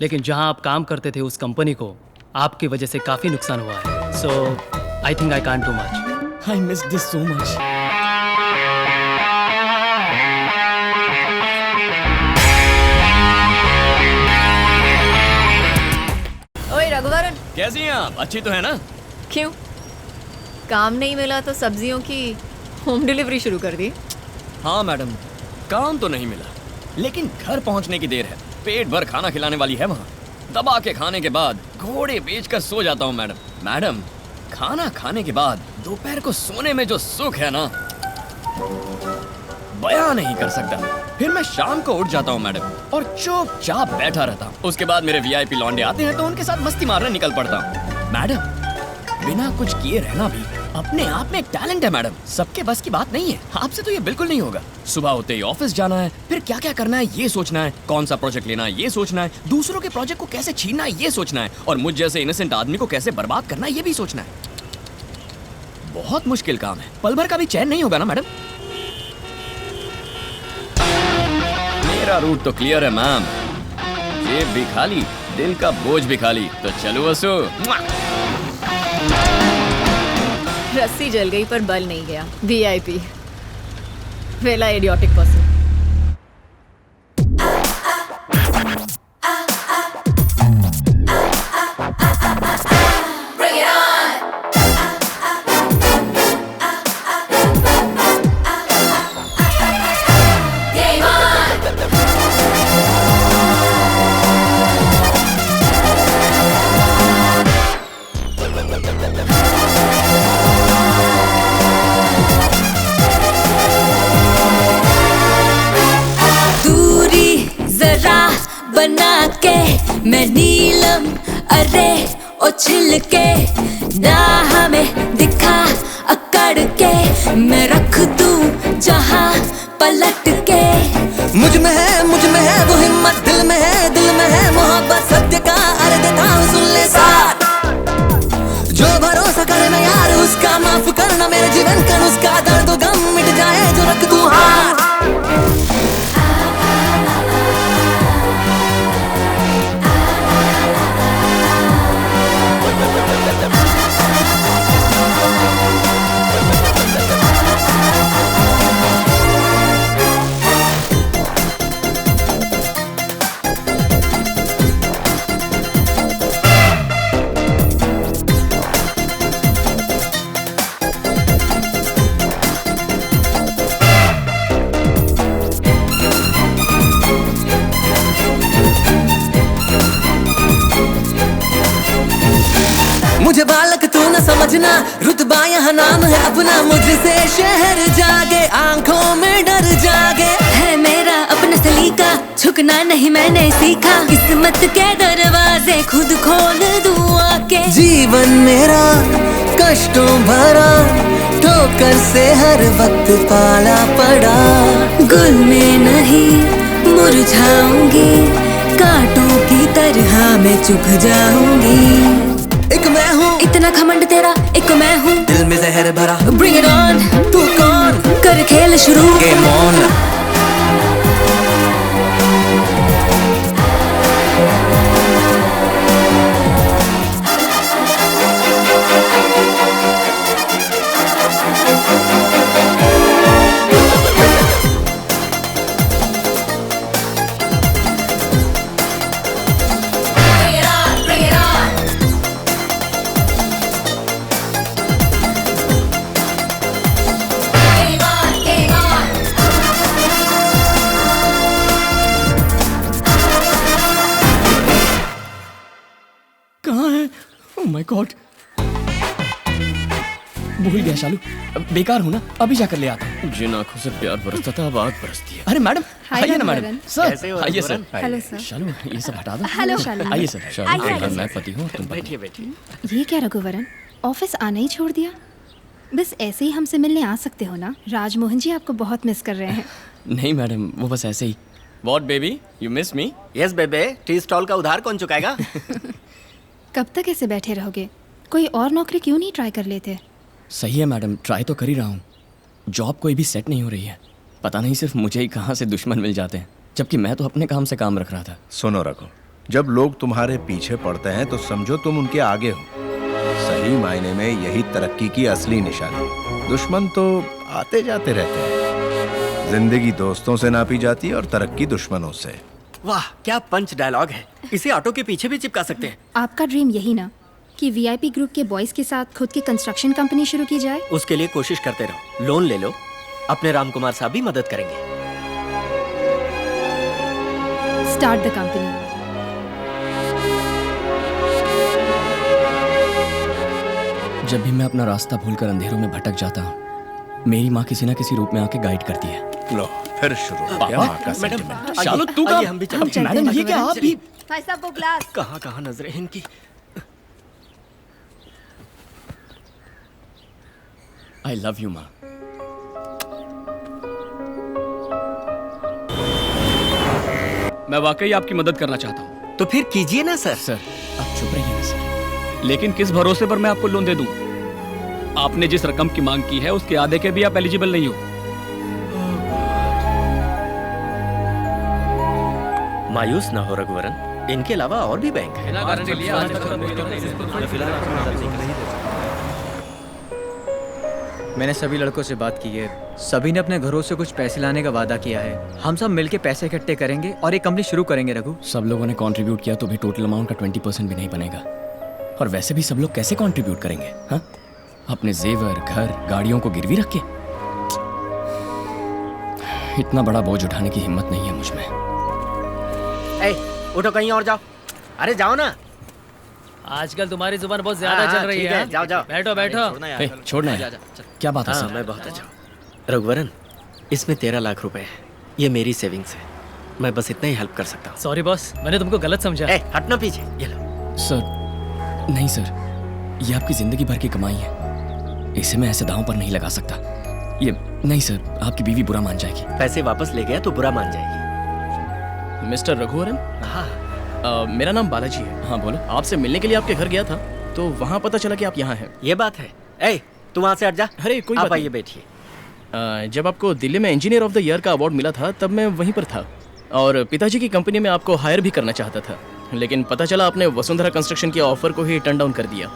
लेकिन जहां आप काम करते थे उस कंपनी को आपकी वजह से काफी नुकसान हुआ है। So I think I can't do much. I miss this so much. ओए रघुवरन, कैसी हैं आप? अच्छी तो है ना? क्यों, काम नहीं मिला तो सब्जियों की होम डिलीवरी शुरू कर दी? हाँ मैडम, काम तो नहीं मिला लेकिन घर पहुंचने की देर है। पेट भर खाना खिलाने वाली है वहाँ। दबा के खाने के बाद घोड़े बेचकर सो जाता हूँ मैडम। मैडम, खाना खाने के बाद दोपहर को सोने में जो सुख है ना, बयां नहीं कर सकता। फिर मैं शाम को उठ जाता हूँ मैडम और चुपचाप बैठा रहता हूँ। उसके बाद मेरे VIP लौंडे आते हैं तो उनके साथ मस्ती मारने निकल पड़ता हूँ। मैडम, बिना कुछ किए रहना भी अपने आप में एक टैलेंट है मैडम। सबके बस की बात नहीं है। आपसे तो ये बिल्कुल नहीं होगा। सुबह होते ही ऑफिस जाना है, फिर क्या क्या करना है ये सोचना है, कौन सा प्रोजेक्ट लेना है ये सोचना है, दूसरों के प्रोजेक्ट को कैसे छीनना है ये सोचना है, और मुझ जैसे इनोसेंट आदमी को कैसे बर्बाद करना है ये भी सोचना है। बहुत मुश्किल काम है। पल भर का भी चैन नहीं होगा ना मैडम। मेरा रूट तो क्लियर है मैम। जेब भी खाली, दिल का बोझ भी खाली। तो चलो वसु। रस्सी जल गई पर बल नहीं गया। VIP, वेला इडियोटिक पर्सन। बना के मैं नीलम अरे उछल के ना हमें दिखा अकड़ के, मैं रख दूं जहां पलट के। मुझ में है वो हिम्मत, दिल में है मोहब्बत सत्य का, अरे देता हूँ सुन ले साथ। जो भरोसा करे ना यार उसका, माफ करना मेरे जीवन का नुस्खा, दर्द गम मिट जाए जो रख दूं हाथ। मुझे बालक तू न समझना, रुतबा यहाँ नाम है अपना, मुझसे शहर जागे, आंखों में डर जागे। है मेरा अपना सलीका, झुकना नहीं मैंने सीखा, किस्मत के दरवाजे खुद खोल दूं आके। जीवन मेरा कष्टों भरा, ठोकर से हर वक्त पाला पड़ा, गुल में नहीं मुरझाऊंगी, कांटों की तरह मैं चुभ जाऊंगी। एक मैं हूँ इतना घमंड तेरा, एक मैं हूँ दिल में जहर भरा। Bring it on, तू कौन कर खेल शुरू, गेम ऑन। माय गॉड, भूल गया शालू, बेकार हूँ ना, अभी जाकर ले आता हूँ। जिन आंखों से प्यार बरसता था अब आग बरसती है। अरे मैडम आइए ना मैडम। सर आइए सर। Hello sir. शालू ये सब हटा दो। हेलो शालू। आइए सर। शालू मैं पति हूँ, तुम बैठिए बैठिए। ये क्या रघुवरन, ऑफिस आना ही छोड़ दिया? बस ऐसे ही हमसे मिलने आ सकते हो ना, राजमोहन जी आपको बहुत मिस कर रहे हैं। नहीं मैडम, वो बस ऐसे ही। What baby, you miss me? Yes babe, tea stall का उधार कौन चुकाएगा? कब तक ऐसे बैठे रहोगे? कोई और नौकरी क्यों नहीं ट्राई कर लेते? सही है मैडम, ट्राई तो कर ही रहा हूँ। जॉब कोई भी सेट नहीं हो रही है, पता नहीं सिर्फ मुझे ही कहाँ से दुश्मन मिल जाते हैं, जबकि मैं तो अपने काम से काम रख रहा था। सुनो रघु, जब लोग तुम्हारे पीछे पड़ते हैं तो समझो तुम उनके आगे हो। सही मायने में यही तरक्की की असली निशानी। दुश्मन तो आते जाते रहते हैं। जिंदगी दोस्तों से नापी जाती है और तरक्की दुश्मनों से। वाह क्या पंच डायलॉग है, इसे ऑटो के पीछे भी चिपका सकते हैं। आपका ड्रीम यही ना कि वीआईपी ग्रुप के बॉयज के साथ खुद की कंस्ट्रक्शन कंपनी शुरू की जाए? उसके लिए कोशिश करते रहो, लोन ले लो, अपने रामकुमार साहब भी मदद करेंगे। Start the company. जब भी मैं अपना रास्ता भूलकर अंधेरों में भटक जाता हूँ, मेरी माँ किसी न किसी रूप में आके गाइड करती है। लो फिर शुरू हो गया माँ का सेंटिमेंट। शालू तू कहाँ? हम भी चलते हैं। मैडम ये क्या आप भी? भाई साहब वो ग्लास। कहाँ नजरें इनकी। आई लव यू माँ। मैं वाकई आपकी मदद करना चाहता हूँ। तो फिर कीजिए ना सर। सर आप चुप रहिए ना सर। लेकिन किस भरोसे पर मैं आपको लोन दे दूं? आपने जिस रकम की मांग की है उसके आधे के भी आप एलिजिबल नहीं हो। मायूस ना हो रघुवरन, इनके अलावा और भी बैंक है। मैंने सभी लड़कों से बात की है, सभी ने अपने घरों से कुछ पैसे लाने का वादा किया है। हम सब मिलके पैसे इकट्ठे करेंगे और एक कंपनी शुरू करेंगे। रघु, सब लोगों ने कंट्रीब्यूट किया तो भी टोटल अमाउंट का 20% भी नहीं बनेगा। और वैसे भी सब लोग कैसे कंट्रीब्यूट करेंगे? हाँ, अपने जेवर, घर, गाड़ियों को गिरवी रख के? इतना बड़ा बोझ उठाने की हिम्मत नहीं है मुझ में। उठो कहीं और जाओ। अरे जाओ ना। आजकल तुम्हारी जुबान बहुत ज्यादा चल रही है। जाओ जाओ। बैठो बैठो। छोड़ना है। क्या बात है सर? मैं बहुत अच्छा हूँ। रघुवरन, इसमें 13 लाख रुपए है, ये मेरी सेविंग्स है, मैं बस इतना ही हेल्प कर सकता हूँ। सॉरी बॉस, मैंने तुमको गलत समझा। हटना पीछे। ये लो। सर नहीं सर, ये आपकी जिंदगी भर की कमाई है, इसे मैं ऐसे दांव पर नहीं लगा सकता। ये नहीं सर, आपकी बीवी बुरा मान जाएगी। पैसे वापस ले गया तो बुरा मान जाएगी। मिस्टर रघुवरन। हाँ। मेरा नाम बालाजी है। हाँ बोलो। आपसे मिलने के लिए आपके घर गया था, तो वहाँ पता चला कि आप यहाँ हैं। ये बात है। ए, तू वहाँ से हट जा। अरे कोई आप बात नहीं। आइए, बैठिए। जब आपको दिल्ली में इंजीनियर ऑफ द ईयर का अवार्ड मिला था, तब मैं वहीं पर था और पिताजी की कंपनी में आपको हायर भी करना चाहता था, लेकिन पता चला आपने वसुंधरा कंस्ट्रक्शन के ऑफर को ही टर्न डाउन कर दिया।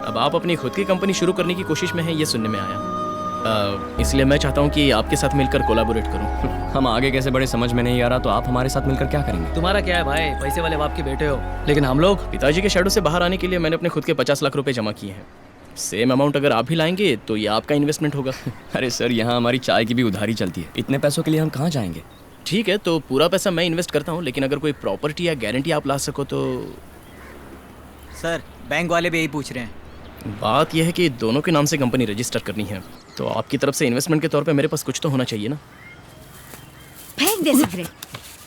अब आप अपनी खुद की कंपनी शुरू करने की कोशिश में हैं, ये सुनने में आया। इसलिए मैं चाहता हूँ कि आपके साथ मिलकर कोलैबोरेट करूँ। हम आगे कैसे बढ़े समझ में नहीं आ रहा, तो आप हमारे साथ मिलकर क्या करेंगे? तुम्हारा क्या है भाई, पैसे वाले बाप के बेटे हो, लेकिन हम लोग पिताजी के शैडो से बाहर आने के लिए मैंने अपने खुद के 50 लाख रुपए जमा किए हैं। सेम अमाउंट अगर आप भी लाएंगे तो ये आपका इन्वेस्टमेंट होगा। अरे सर, यहाँ हमारी चाय की भी उधारी चलती है, इतने पैसों के लिए हम कहाँ जाएंगे? ठीक है, तो पूरा पैसा मैं इन्वेस्ट करता हूँ, लेकिन अगर कोई प्रॉपर्टी या गारंटी आप ला सको तो। सर, बैंक वाले भी यही पूछ रहे हैं। बात यह है कि दोनों के नाम से कंपनी रजिस्टर करनी है, तो आपकी तरफ से इन्वेस्टमेंट के तौर पे मेरे पास कुछ तो होना चाहिए ना। फेंक दे सिगरेट।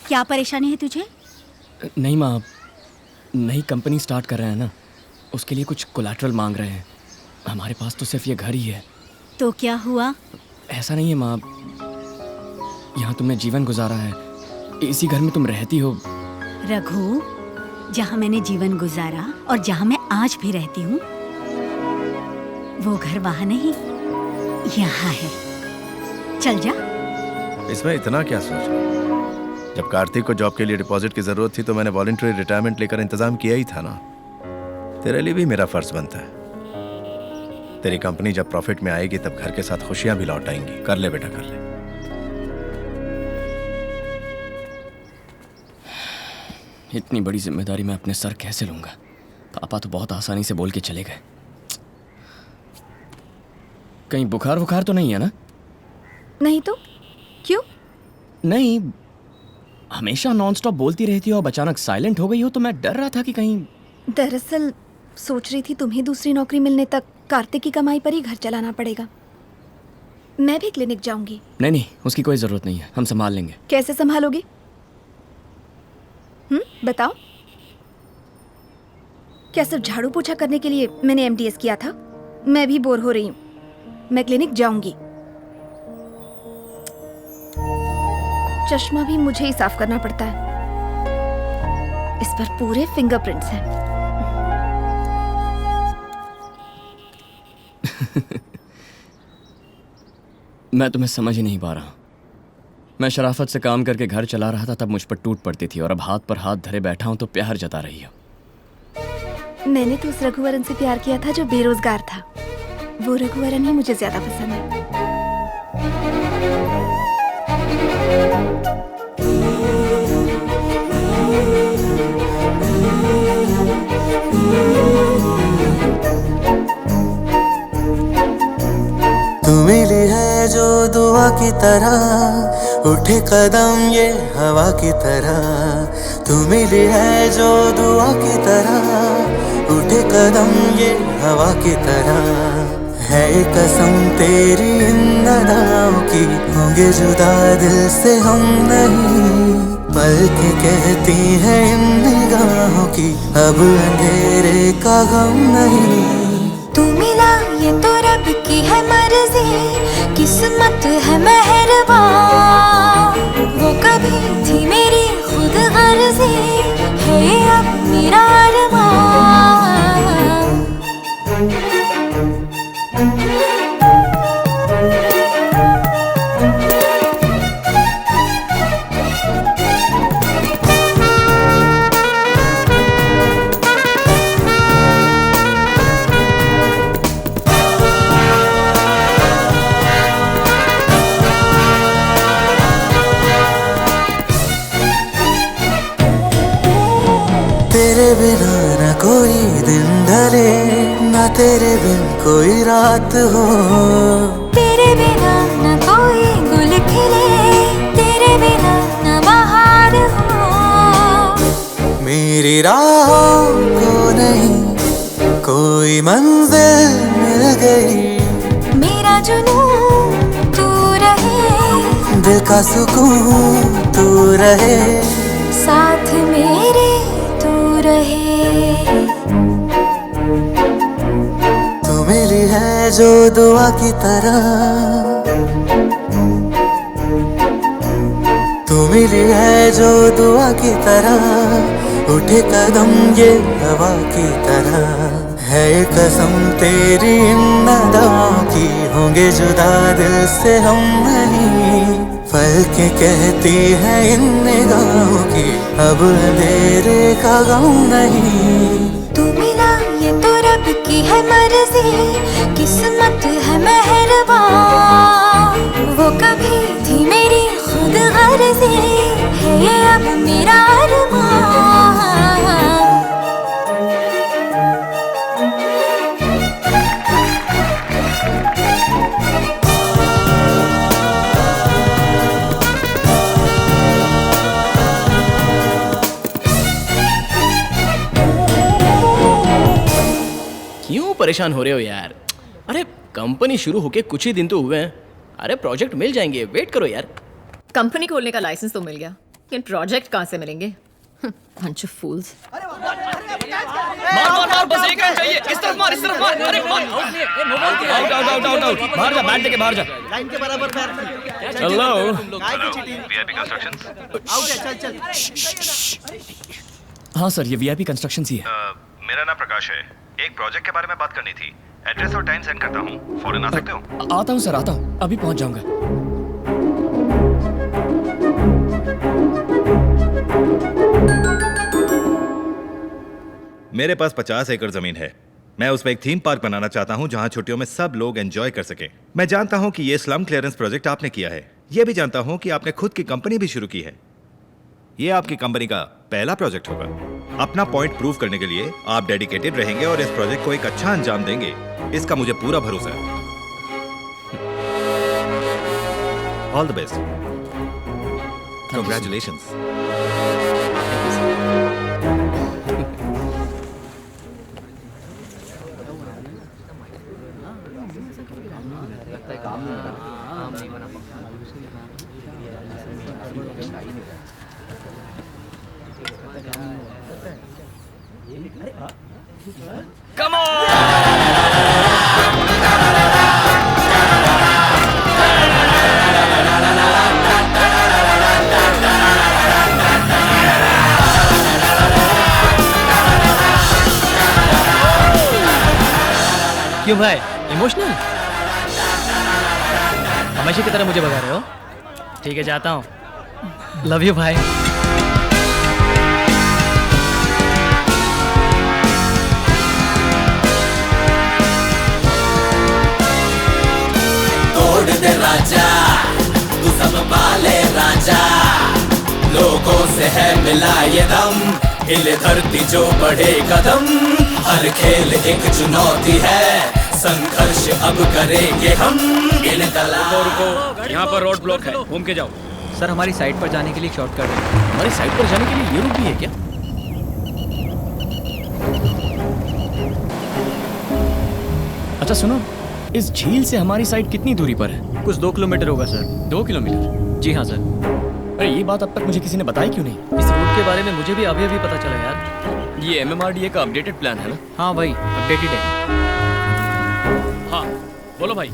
क्या परेशानी है तुझे? नहीं माँ, नई कंपनी स्टार्ट कर रहे हैं ना, उसके लिए कुछ कोलैटरल मांग रहे हैं। हमारे पास तो सिर्फ ये घर ही है। तो क्या हुआ? ऐसा नहीं है माँ, यहाँ तुमने जीवन गुजारा है, इसी घर में तुम रहती हो। रघु, जहाँ मैंने जीवन गुजारा और जहाँ मैं आज भी रहती हूँ, वो घर वहाँ नहीं, यहाँ है। चल जा। इसमें इतना क्या सोच रहा है? जब कार्तिक को जॉब के लिए डिपॉजिट की जरूरत थी तो मैंने वॉलंटरी रिटायरमेंट लेकर इंतजाम किया ही था ना। तेरे लिए भी मेरा फर्ज बनता है। तेरी कंपनी जब प्रॉफिट में आएगी तब घर के साथ खुशियां भी लौट आएंगी। कर ले बेटा, कर ले। इतनी बड़ी जिम्मेदारी मैं अपने सर कैसे लूंगा? पापा तो बहुत आसानी से बोल के चले गए। कहीं बुखार वुखार तो नहीं है ना? नहीं तो क्यों? नहीं, हमेशा नॉनस्टॉप बोलती रहती हो, अब अचानक साइलेंट हो गई हो, तो मैं डर रहा था कि कहीं। दरअसल सोच रही थी तुम्हें दूसरी नौकरी मिलने तक कार्तिक की कमाई पर ही घर चलाना पड़ेगा। मैं भी क्लिनिक जाऊंगी। नहीं नहीं, उसकी कोई जरूरत नहीं है, हम संभाल लेंगे। कैसे संभालोगे? बताओ। क्या सिर्फ झाड़ू पोछा करने के लिए मैंने MDS किया था? मैं भी बोर हो रही हूँ, मैं क्लिनिक जाऊंगी। चश्मा भी मुझे ही साफ करना पड़ता है, इस पर पूरे फिंगरप्रिंट्स हैं। मैं तुम्हें समझ ही नहीं पा रहा। मैं शराफत से काम करके घर चला रहा था, तब मुझ पर टूट पड़ती थी, और अब हाथ पर हाथ धरे बैठा हूं तो प्यार जता रही हो। मैंने तो उस रघुवरन से प्यार किया था जो बेरोजगार था। वो रघुवरन ही मुझे ज्यादा पसंद है। तू मिली है जो दुआ की तरह, उठे कदम ये हवा की तरह। तू मिली है जो दुआ की तरह, उठे कदम ये हवा की तरह। है कसम तेरी इन अदाओं की, होंगे जुदा दिल से हम नहीं। पल के कहती है इन निगाहों की, अब अंधेरे का गम नहीं। तू मिला ये तो रब की है मर्जी, किस्मत है मेहरबान। वो कभी थी मेरी खुद गर्जी, है अब मेरा अरमान। तेरे बिना न कोई दिन ढले, न तेरे बिन कोई रात हो। तेरे बिना न कोई गुल खिले, तेरे बिना न बहार हो। मेरी राहों को नहीं कोई मंजिल मिल गई। मेरा जुनून तू रहे, दिल का सुकून तू रहे, साथ मेरे तू रहे। जो दुआ की तरह, तू मिली है जो दुआ की तरह, उठे कदम ये हवा की तरह, है कसम तेरी इन अदाओं की, होंगे जुदा दिल से हम नहीं, पल के कहती है इन निगाहों की, अब अंधेरे का गम नहीं। तू मिला ये तो रब की है मर्जी, किस्मत है मेहरबान, वो कभी थी मेरी खुद गर्जी, है ये अब मेरा अरमान। क्यों परेशान हो रहे हो यार? अरे कंपनी शुरू होके कुछ ही दिन तो हुए हैं। अरे प्रोजेक्ट मिल जाएंगे, वेट करो यार। कंपनी खोलने का लाइसेंस तो मिल गया, लेकिन प्रोजेक्ट कहाँ से मिलेंगे? Bunch of fools. मार मार मार, बस एक रन चाहिए। इस तरफ मार, इस तरफ मार। अरे मार। Out out out out out. बाहर जा, बैट लेके बाहर जा। लाइन के बराबर पैर। हेलो। VIP constructions. आउट है, चल चल। हाँ सर, ये वीआईपी कंस्ट्रक्शन ही है। मेरा नाम प्रकाश है। एक प्रोजेक्ट के बारे में बात करनी थी। एड्रेस और टाइम सेंड करता हूँ, फौरन आ सकते हो? आता हूँ सर, आता हूँ, अभी पहुँच जाऊँगा। मेरे पास 50 एकड़ जमीन है। मैं उसमें एक थीम पार्क बनाना चाहता हूं जहां छुट्टियों में सब लोग एंजॉय कर सकें। मैं जानता हूं कि ये स्लम क्लियरेंस प्रोजेक्ट आपने किया है। यह भी जानता हूं कि आपने खुद की कंपनी भी शुरू की है। ये आपकी कंपनी का पहला प्रोजेक्ट होगा। अपना पॉइंट प्रूव करने के लिए आप डेडिकेटेड रहेंगे और इस प्रोजेक्ट को एक अच्छा अंजाम देंगे, इसका मुझे पूरा भरोसा है। All the best. Congratulations. Come on! क्यों भाई, इमोशनल? हमेशा की तरह मुझे भगा रहे हो? ठीक है, जाता हूँ। लव यू भाई। तोड़ दे राजा, तू सब पाले राजा, लोगों से है मिला ये दम, हिले धरती जो बढ़े कदम, हर खेल एक चुनौती है, संघर्ष अब करेंगे हम। रुको, यहाँ पर रोड ब्लॉक है, घूम के जाओ। सर, हमारी साइट पर जाने के लिए शॉर्टकट है। हमारी साइट पर जाने के लिए ये रूट भी है क्या? अच्छा सुनो, इस झील से हमारी साइट कितनी दूरी पर है? कुछ 2 किलोमीटर होगा सर। 2 किलोमीटर? जी हाँ सर। अरे ये बात अब तक मुझे किसी ने बताई क्यों नहीं? इस रूट के बारे में मुझे भी अभी पता चला यार। ये MMRDA का अपडेटेड प्लान है ना? हाँ भाई, अपडेटेड है। हाँ बोलो भाई।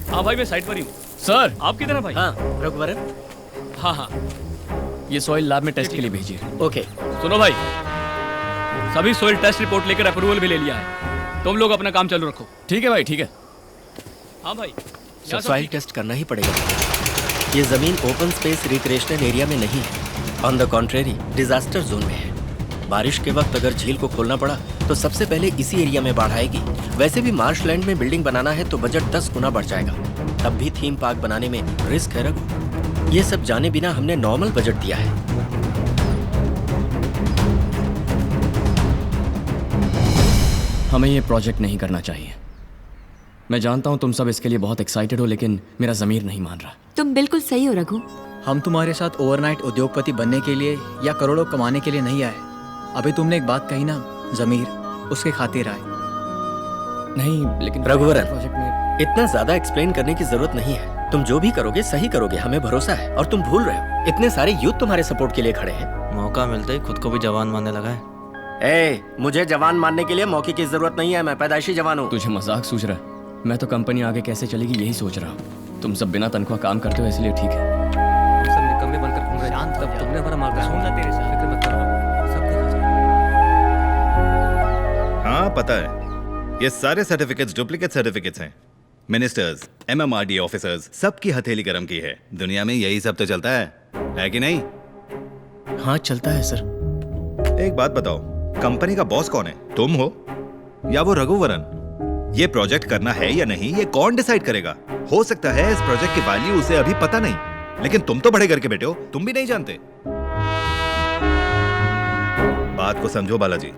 हाँ भाई, मैं साइट पर ही हूँ। सर आप किधर हैं भाई? हाँ रघुवरन। हाँ हाँ, ये सॉइल लैब में टेस्ट के लिए भेजिए। ओके। सुनो भाई, सभी सॉइल टेस्ट रिपोर्ट लेकर अप्रूवल भी ले लिया है। तुम लोग अपना काम चालू रखो। ठीक है भाई, ठीक है। हाँ भाई, सॉइल टेस्ट करना ही पड़ेगा। ये जमीन ओपन स्पेस रिक्रिएशनल एरिया में नहीं है, on the contrary disaster zone में है। बारिश के वक्त अगर झील को खोलना पड़ा तो सबसे पहले इसी एरिया में बाढ़ आएगी। वैसे भी मार्शलैंड में बिल्डिंग बनाना है तो बजट 10 गुना बढ़ जाएगा। तब भी थीम पार्क बनाने में रिस्क है रघु। ये सब जाने बिना हमने नॉर्मल बजट दिया है। हमें ये प्रोजेक्ट नहीं करना चाहिए। मैं जानता हूँ तुम सब इसके लिए बहुत एक्साइटेड हो, लेकिन मेरा ज़मीर नहीं मान रहा। तुम बिल्कुल सही हो रघु। हम तुम्हारे साथ ओवरनाइट उद्योगपति बनने के लिए या करोड़ों कमाने के लिए नहीं आए। अभी तुमने एक बात कही ना, ज़मीर, उसके खातिर आए। नहीं लेकिन रघुवरन, प्रोजेक्ट में इतना ज्यादा एक्सप्लेन करने की जरूरत नहीं है। तुम जो भी करोगे सही करोगे, हमें भरोसा है। और तुम भूल रहे हो, इतने सारे यूथ तुम्हारे सपोर्ट के लिए खड़े हैं। मौका मिलते ही खुद को भी जवान मानने लगा है। मुझे जवान मानने के लिए मौके की जरूरत नहीं है। मैं पैदाइशी जवान हूँ। तुझे मजाक सूझ रहा है? मैं तो कंपनी आगे कैसे चलेगी यही सोच रहा हूँ। तुम सब बिना तनख्वाह काम करते हो इसलिए ठीक है। सब निकम्मे बनकर घूम रहे हैं। तब तुमने हमारा मार्ग सुनना तेरे साथ फिक्र मत करो, सब कुछ हो जाएगा। हाँ पता है, ये सारे सर्टिफिकेट्स डुप्लीकेट सर्टिफिकेट्स हैं। मिनिस्टर्स, MMRDA ऑफिसर्स, सबकी हथेली गरम की है। दुनिया में यही सब तो चलता है कि नहीं? हाँ चलता है सर। एक बात बताओ, कंपनी का बॉस कौन है? तुम हो या वो रघुवरन? ये प्रोजेक्ट करना है या नहीं, ये कौन डिसाइड करेगा? हो सकता है इस प्रोजेक्ट की वैल्यू उसे अभी पता नहीं, लेकिन तुम तो बड़े घर के बेटे हो, तुम भी नहीं जानते। बात को समझो बालाजी,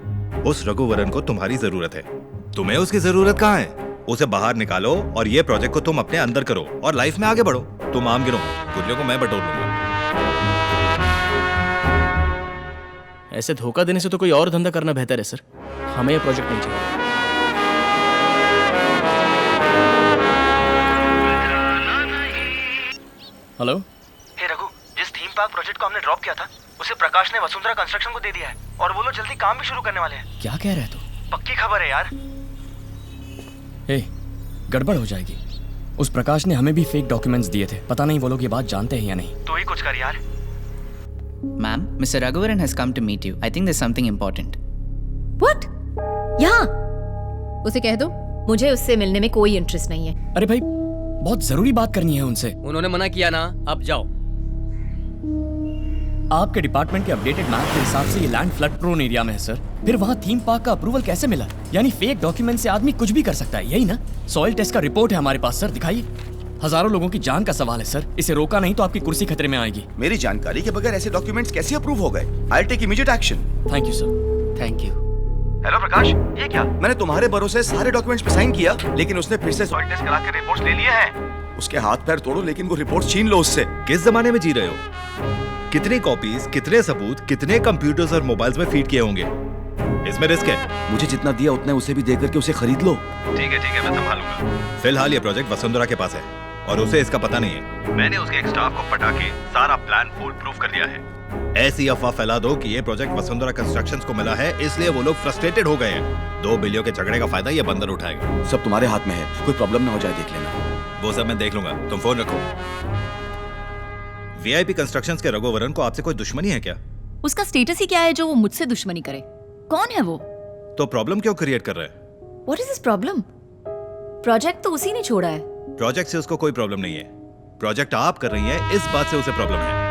उस रघुवरन को तुम्हारी जरूरत है, तुम्हें उसकी जरूरत कहाँ है? उसे बाहर निकालो और ये प्रोजेक्ट को तुम अपने अंदर करो और लाइफ में आगे बढ़ो। तुम आम गिरो, गुल्लियों को मैं बटोर लूंगा। ऐसे धोखा देने से तो कोई और धंधा करना बेहतर है सर। हमें ये प्रोजेक्ट नहीं चाहिए। हेलो। हे रघु, जिस थीम पार्क प्रोजेक्ट को हमने ड्रॉप किया था उसे प्रकाश ने वसुंधरा कंस्ट्रक्शन को दे दिया है और वो लोग जल्दी काम भी शुरू करने वाले हैं। क्या कह रहे हो? पक्की खबर है यार। गड़बड़ हो जाएगी। उस प्रकाश ने हमें भी फेक डॉक्यूमेंट्स दिए थे, पता नहीं वो लोग ये बात जानते हैं या नहीं। तो ही कुछ कर यार। Ma'am, Mr. Raghuvaran has come to meet you. I think there's something important. What? यहाँ? उसे कह दो मुझे उससे मिलने में कोई इंटरेस्ट नहीं है। अरे भाई, बहुत जरूरी बात करनी है उनसे। उन्होंने मना किया ना, अब जाओ। आपके डिपार्टमेंट के अपडेटेड मैप के हिसाब से ये लैंड फ्लड प्रोन एरिया में है सर। फिर वहाँ थीम पार्क का अप्रूवल कैसे मिला? यानी फेक डॉक्यूमेंट से आदमी कुछ भी कर सकता है, यही ना? सॉइल टेस्ट का रिपोर्ट है हमारे पास सर, दिखाइए। हजारों लोगों की जान का सवाल है सर, इसे रोका नहीं तो आपकी कुर्सी खतरे में आएगी। मेरी जानकारी के बगैर ऐसे डॉक्यूमेंट्स कैसे अप्रूव हो गए? I take immediate action. Thank you sir. Thank you. Hello Prakash, ये क्या? मैंने तुम्हारे भरोसे सारे डॉक्यूमेंट्स पे साइन किया, लेकिन उसने फिर से सॉइल टेस्ट करा के रिपोर्ट्स ले लिए हैं। उसके हाथ पैर तोड़ो लेकिन वो रिपोर्ट छीन लो उससे। किस जमाने में जी रहे हो? कितनी कॉपीज, कितने सबूत, कितने कंप्यूटर्स और मोबाइल्स में फीड किए होंगे? इसमें रिस्क है। मुझे जितना दिया उतना उसे भी दे करके उसे खरीद लो। ठीक है, मैं संभालूंगा। फिलहाल ये प्रोजेक्ट वसुंधरा के पास है और उसे इसका पता नहीं है। मैंने उसके एक स्टाफ को पटा के सारा प्लान फुल प्रूफ कर दिया है। ऐसी अफवाह फैला दो कि ये प्रोजेक्ट वसुंधरा कंस्ट्रक्शंस को मिला है, इसलिए वो लोग फ्रस्ट्रेटेड हो गए हैं। 2 बिलियन के झगड़े का फायदा ये बंदर उठाएगा। सब तुम्हारे हाथ में है, कोई प्रॉब्लम ना हो जाए देख लेना। वो सब मैं देख लूंगा, तुम फोन रखो। VIP कंस्ट्रक्शंस के रघुवरन को आपसे कोई दुश्मनी है क्या? उसका स्टेटस ही क्या है जो वो मुझसे दुश्मनी करे? कौन है वो? तो प्रॉब्लम क्यों क्रिएट कर रहा है? What is this problem? Project तो उसी ने छोड़ा है। प्रोजेक्ट से उसको कोई प्रॉब्लम नहीं है, प्रोजेक्ट आप कर रही हैं, इस बात से उसे प्रॉब्लम है।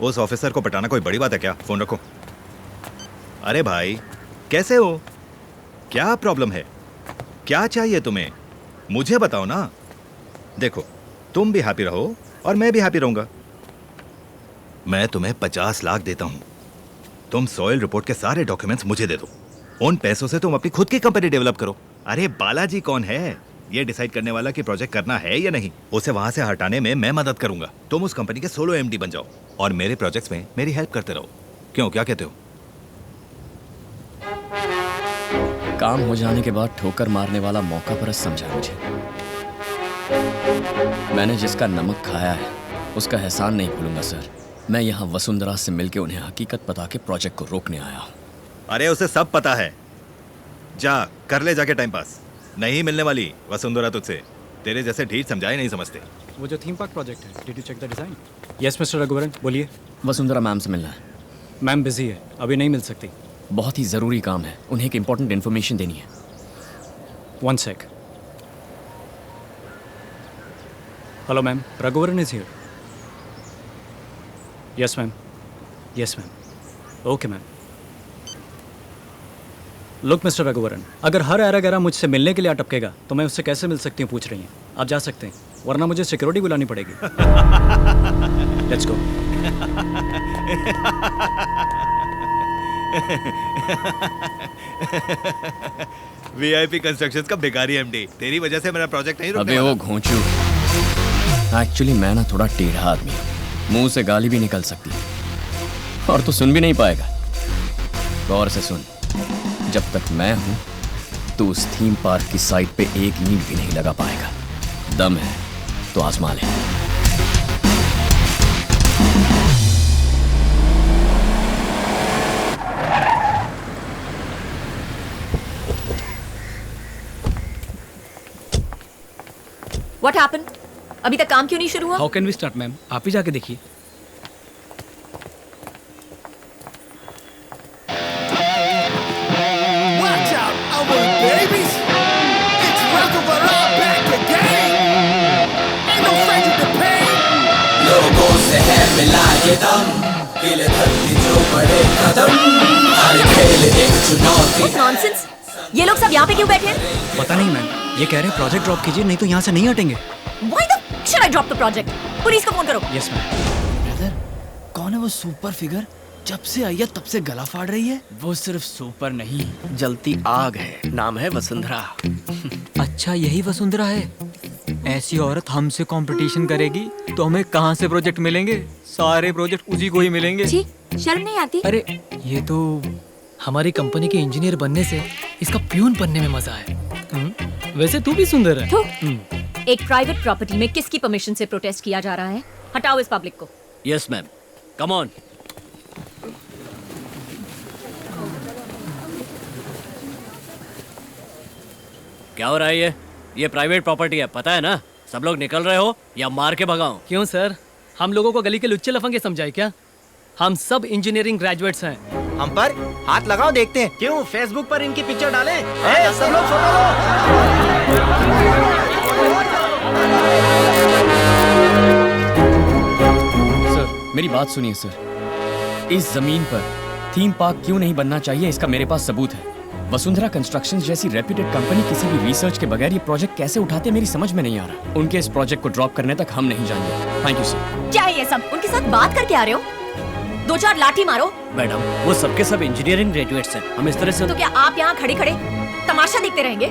उस ऑफिसर को पटाना कोई बड़ी बात है क्या? फोन रखो। अरे भाई, कैसे हो? क्या प्रॉब्लम है? क्या चाहिए तुम्हें? मुझे बताओ ना। देखो, तुम भी हैप्पी रहो और मैं भी हैप्पी रहूंगा। मैं तुम्हें 50 लाख देता हूं, तुम सॉइल रिपोर्ट के सारे डॉक्यूमेंट्स मुझे दे दो। उन पैसों से तुम अपनी खुद की कंपनी डेवलप करो। अरे बालाजी कौन है ये डिसाइड करने वाला कि प्रोजेक्ट करना है या नहीं? उसे वहां से हटाने में मैं मदद करूंगा। तुम उस कंपनी के सोलो MD बन जाओ और मेरे प्रोजेक्ट्स में मेरी हेल्प करते रहो। क्यों, क्या कहते हो? काम हो जाने के बाद ठोकर मारने वाला मौका परस्त समझा मुझे। मैंने जिसका नमक खाया है उसका एहसान नहीं भूलूंगा सर। मैं यहाँ वसुंधरा से मिलकर उन्हें हकीकत बता के प्रोजेक्ट को रोकने आया हूँ। अरे उसे सब पता है, जा कर ले जाके टाइम पास। नहीं मिलने वाली वसुंधरा तुझसे। तेरे जैसे ढीठ समझाए नहीं समझते। वो जो थीम पार्क प्रोजेक्ट है, did you check the design? Yes mister Raghuvaran, बोलिए। वसुंधरा मैम से मिलना है। मैम बिजी है, अभी नहीं मिल सकती। बहुत ही ज़रूरी काम है, उन्हें एक इंपॉर्टेंट इन्फॉर्मेशन देनी है। 1 sec। Hello ma'am, Raghuvaran is here. Yes ma'am, yes ma'am, okay ma'am. Look mister Raghuvaran, अगर हर ऐरा गैरा मुझसे मिलने के लिए अटकेगा तो मैं उससे कैसे मिल सकती हूँ पूछ रही हैं। आप जा सकते हैं, वरना मुझे सिक्योरिटी बुलानी पड़ेगी। Let's go. VIP कंस्ट्रक्शंस का भिखारी MD, तेरी वजह से मेरा प्रोजेक्ट नहीं रुकने वाला। अबे वो घोंचू, एक्चुअली मैं ना थोड़ा टेढ़ा आदमी हूँ, मुंह से गाली भी निकल सकती है और तू सुन भी नहीं पाएगा। गौर से सुन, जब तक मैं हूं तो उस थीम पार्क की साइड पे एक ईंट भी नहीं लगा पाएगा। दम है तो आजमा ले। What happened? अभी तक काम क्यों नहीं शुरू हुआ? How can we start ma'am? आप ही जाके देखिए। Watch out, our babies. It's Raghuvaran back again. Ain't no stranger to pain. लोगों से है मिला ये दम, दिल धरती जो बड़े कदम, हर खेल एक चुनौती। What nonsense? ये लोग सब यहाँ पे क्यों बैठे हैं? पता नहीं मैम, ये कह रहे हैं प्रोजेक्ट ड्रॉप कीजिए नहीं तो यहाँ से नहीं हटेंगे। Why the should I drop the project? Police को फोन करो। Yes ma'am. ब्रदर, कौन है वो सुपर फिगर? जब से आई है तब से गला फाड़ रही है। वो सिर्फ सुपर नहीं, जलती आग है। नाम है वसुंधरा। अच्छा यही वसुंधरा है? ऐसी औरत हमसे कंपटीशन करेगी तो हमें कहाँ से प्रोजेक्ट मिलेंगे? सारे प्रोजेक्ट उसी को ही मिलेंगे। जी, शर्म नहीं आती? अरे ये तो हमारी कंपनी के इंजीनियर बनने से इसका प्यून बनने में मजा है। वैसे तू भी सुंदर है। एक प्राइवेट प्रॉपर्टी में किसकी परमिशन से प्रोटेस्ट किया जा रहा है? हटाओ इस पब्लिक को। Yes ma'am, come on. क्या हो रहा है ये प्राइवेट प्रॉपर्टी है, पता है ना? सब लोग निकल रहे हो या मार के भगाओ? क्यों सर, हम लोगों को गली के लुच्चे लफंगे समझाए क्या? हम सब इंजीनियरिंग ग्रेजुएट्स हैं। हम पर हाथ लगाओ, देखते हैं। क्यों फेसबुक पर इनकी पिक्चर डालें? सब लोग फोटो लो। सर मेरी बात सुनिए सर, इस जमीन पर थीम पार्क क्यों नहीं बनना चाहिए इसका मेरे पास सबूत है। वसुंधरा कंस्ट्रक्शंस जैसी रेप्यूटेड कंपनी किसी भी रिसर्च के बगैर ये प्रोजेक्ट कैसे उठाते मेरी समझ में नहीं आ रहा। उनके इस प्रोजेक्ट को ड्रॉप करने तक हम नहीं जाएंगे। Thank you sir. क्या है ये सब? उनके साथ बात करके आ रहे हो? 2-4 लाठी मारो। मैडम वो सबके सब इंजीनियरिंग ग्रेजुएट्स हैं, हम इस तरह से तो क्या आप यहाँ खड़े खड़े तमाशा देखते रहेंगे?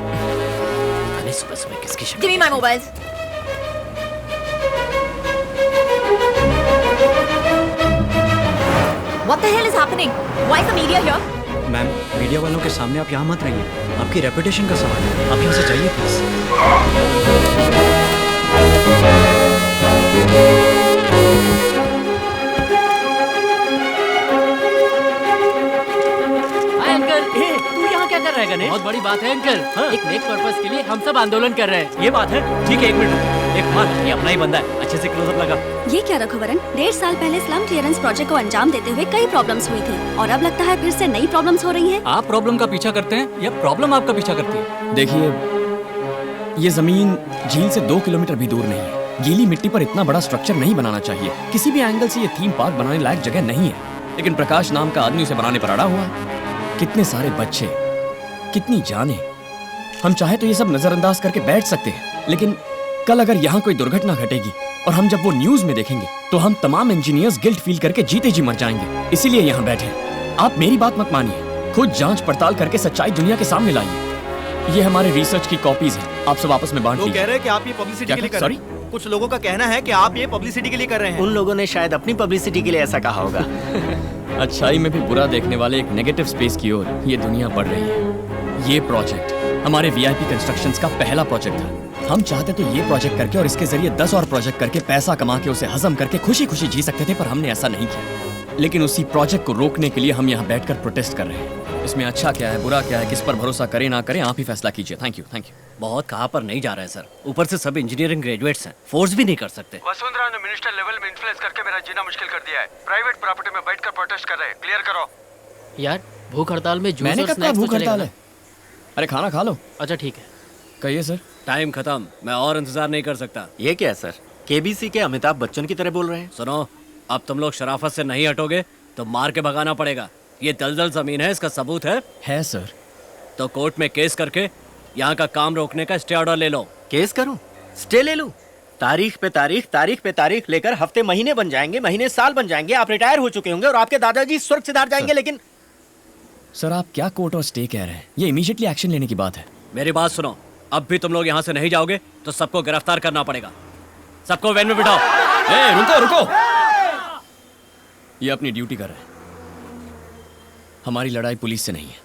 सुबह सुबह किसकी शक्ल? Give me my mobiles. What the hell is happening? Why is the media here? Ma'am media वालों के सामने आप यहाँ मत रहिए, आपकी रेपुटेशन का सवाल है, आप यहाँ से जाइए प्लीज। अंकल, तू यहाँ क्या कर रहा है गणेश? बहुत बड़ी बात है अंकल। एक नेक पर्पस के लिए हम सब आंदोलन कर रहे हैं। ये बात है? ठीक है, एक मिनट, एक मान, ये अपना ही बंदा है, अच्छे से क्लोजअप लगा। ये क्या रघुवरन, 1.5 साल पहले स्लम क्लियरेंस प्रोजेक्ट को अंजाम देते हुए कई प्रॉब्लम्स हुई थी और अब लगता है फिर से नई प्रॉब्लम्स हो रही हैं। आप प्रॉब्लम का पीछा करते हैं या प्रॉब्लम आपका पीछा करती है? देखिए ये जमीन झील से 2 किलोमीटर भी दूर नहीं है। गीली मिट्टी पर इतना बड़ा स्ट्रक्चर नहीं बनाना चाहिए। किसी भी एंगल से ये थीम पार्क बनाने लायक जगह नहीं है, लेकिन प्रकाश नाम का आदमी उसे बनाने पर अड़ा हुआ है। कितने सारे बच्चे, कितनी जाने। हम चाहे तो ये सब नजरअंदाज करके बैठ सकते हैं, लेकिन कल अगर यहाँ कोई दुर्घटना घटेगी और हम जब वो न्यूज में देखेंगे तो हम तमाम इंजीनियर्स गिल्ट फील करके जीते जी मर जाएंगे। इसीलिए यहाँ बैठे। आप मेरी बात मत मानिए, खुद जांच पड़ताल करके सच्चाई दुनिया के सामने लाइए। ये हमारे रिसर्च की कॉपीज हैं, आप सब आपस में बांट लीजिए। कह रहे हैं कि आप ये पब्लिसिटी के लिए कर रहे हैं। कुछ लोगों का कहना है कि आप ये पब्लिसिटी के लिए कर रहे हैं। उन लोगों ने शायद अपनी पब्लिसिटी के लिए ऐसा कहा होगा। अच्छाई में भी बुरा देखने वाले एक नेगेटिव स्पेस की ओर ये दुनिया बढ़ रही है। ये प्रोजेक्ट हमारे वीआईपी कंस्ट्रक्शंस का पहला प्रोजेक्ट था। हम चाहते तो ये प्रोजेक्ट करके और इसके जरिए 10 और प्रोजेक्ट करके पैसा कमा के उसे हजम करके खुशी खुशी जी सकते थे, पर हमने ऐसा नहीं किया। लेकिन उसी प्रोजेक्ट को रोकने के लिए हम यहाँ बैठकर प्रोटेस्ट कर रहे हैं। इसमें अच्छा क्या है, बुरा क्या है, किस पर भरोसा करें ना करें, आप ही फैसला कीजिए। Thank you. बहुत कहाँ पर नहीं जा रहा है सर, ऊपर से सब इंजीनियरिंग ग्रेजुएट्स हैं, फोर्स भी नहीं कर सकते। वसुंधरा ने मिनिस्टर लेवल में इन्फ्लुएंस करके मेरा जीना मुश्किल कर दिया है। प्राइवेट प्रॉपर्टी में बैठकर प्रोटेस्ट कर रहे हैं, क्लियर करो। यार भूख हड़ताल में जूस मैंने और कब कहा स्नैक्स भूख तो चलेगा हड़ताल ना? है? अरे खाना खा लो। अच्छा ठीक है, कहिए सर। टाइम खत्म, मैं और इंतजार नहीं कर सकता। ये क्या है सर, केबीसी के अमिताभ बच्चन की तरह बोल रहे हैं। सुनो, अब तुम लोग शराफत से नहीं हटोगे तो मार के भगाना पड़ेगा। ये दलदल जमीन है, इसका सबूत है सर। तो कोर्ट में केस करके यहाँ का काम रोकने का स्टे ऑर्डर ले लो। केस करूं, स्टे ले लूं? तारीख पे तारीख लेकर हफ्ते महीने बन जाएंगे, महीने साल बन जाएंगे। आप रिटायर हो चुके होंगे और आपके दादाजी स्वर्ग सिधार जाएंगे। लेकिन सर आप क्या कोर्ट और स्टे कह रहे हैं? ये इमीडिएटली एक्शन लेने की बात है। मेरी बात सुनो, अब भी तुम लोग यहाँ से नहीं जाओगे तो सबको गिरफ्तार करना पड़ेगा। सबको वैन में बिठाओ। रुको। ये अपनी ड्यूटी कर रहे हैं, हमारी लड़ाई पुलिस से नहीं है।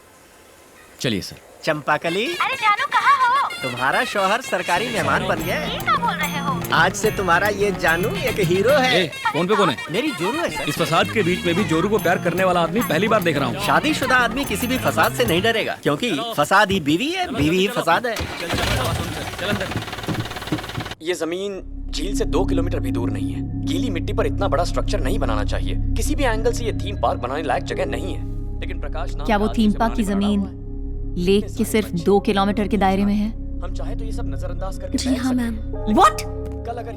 चलिए सर। चंपाकली, अरे जानू कहाँ हो? तुम्हारा शौहर सरकारी मेहमान बन गया। ये क्या बोल रहे हो? आज से तुम्हारा ये जानू एक हीरो है। फोन पे कौन है? मेरी जोरू है सर। इस फसाद के बीच में भी जोरू को प्यार करने वाला आदमी पहली बार देख रहा हूँ। शादीशुदा आदमी किसी भी फसाद से नहीं डरेगा, क्योंकि फसाद ही बीवी है, बीवी ही फसाद है। ये जमीन झील से 2 किलोमीटर भी दूर नहीं है। गीली मिट्टी पर इतना बड़ा स्ट्रक्चर नहीं बनाना चाहिए। किसी भी एंगल से ये थीम पार्क बनाने लायक जगह नहीं है। लेकिन प्रकाश नाम क्या वो के आदमी थीम से पार्क की बनाने पड़ा जमीन लेक के सिर्फ 2 किलोमीटर के दायरे में है? हम चाहे तो ये सब नजरअंदाज करके जी हाँ ma'am. What?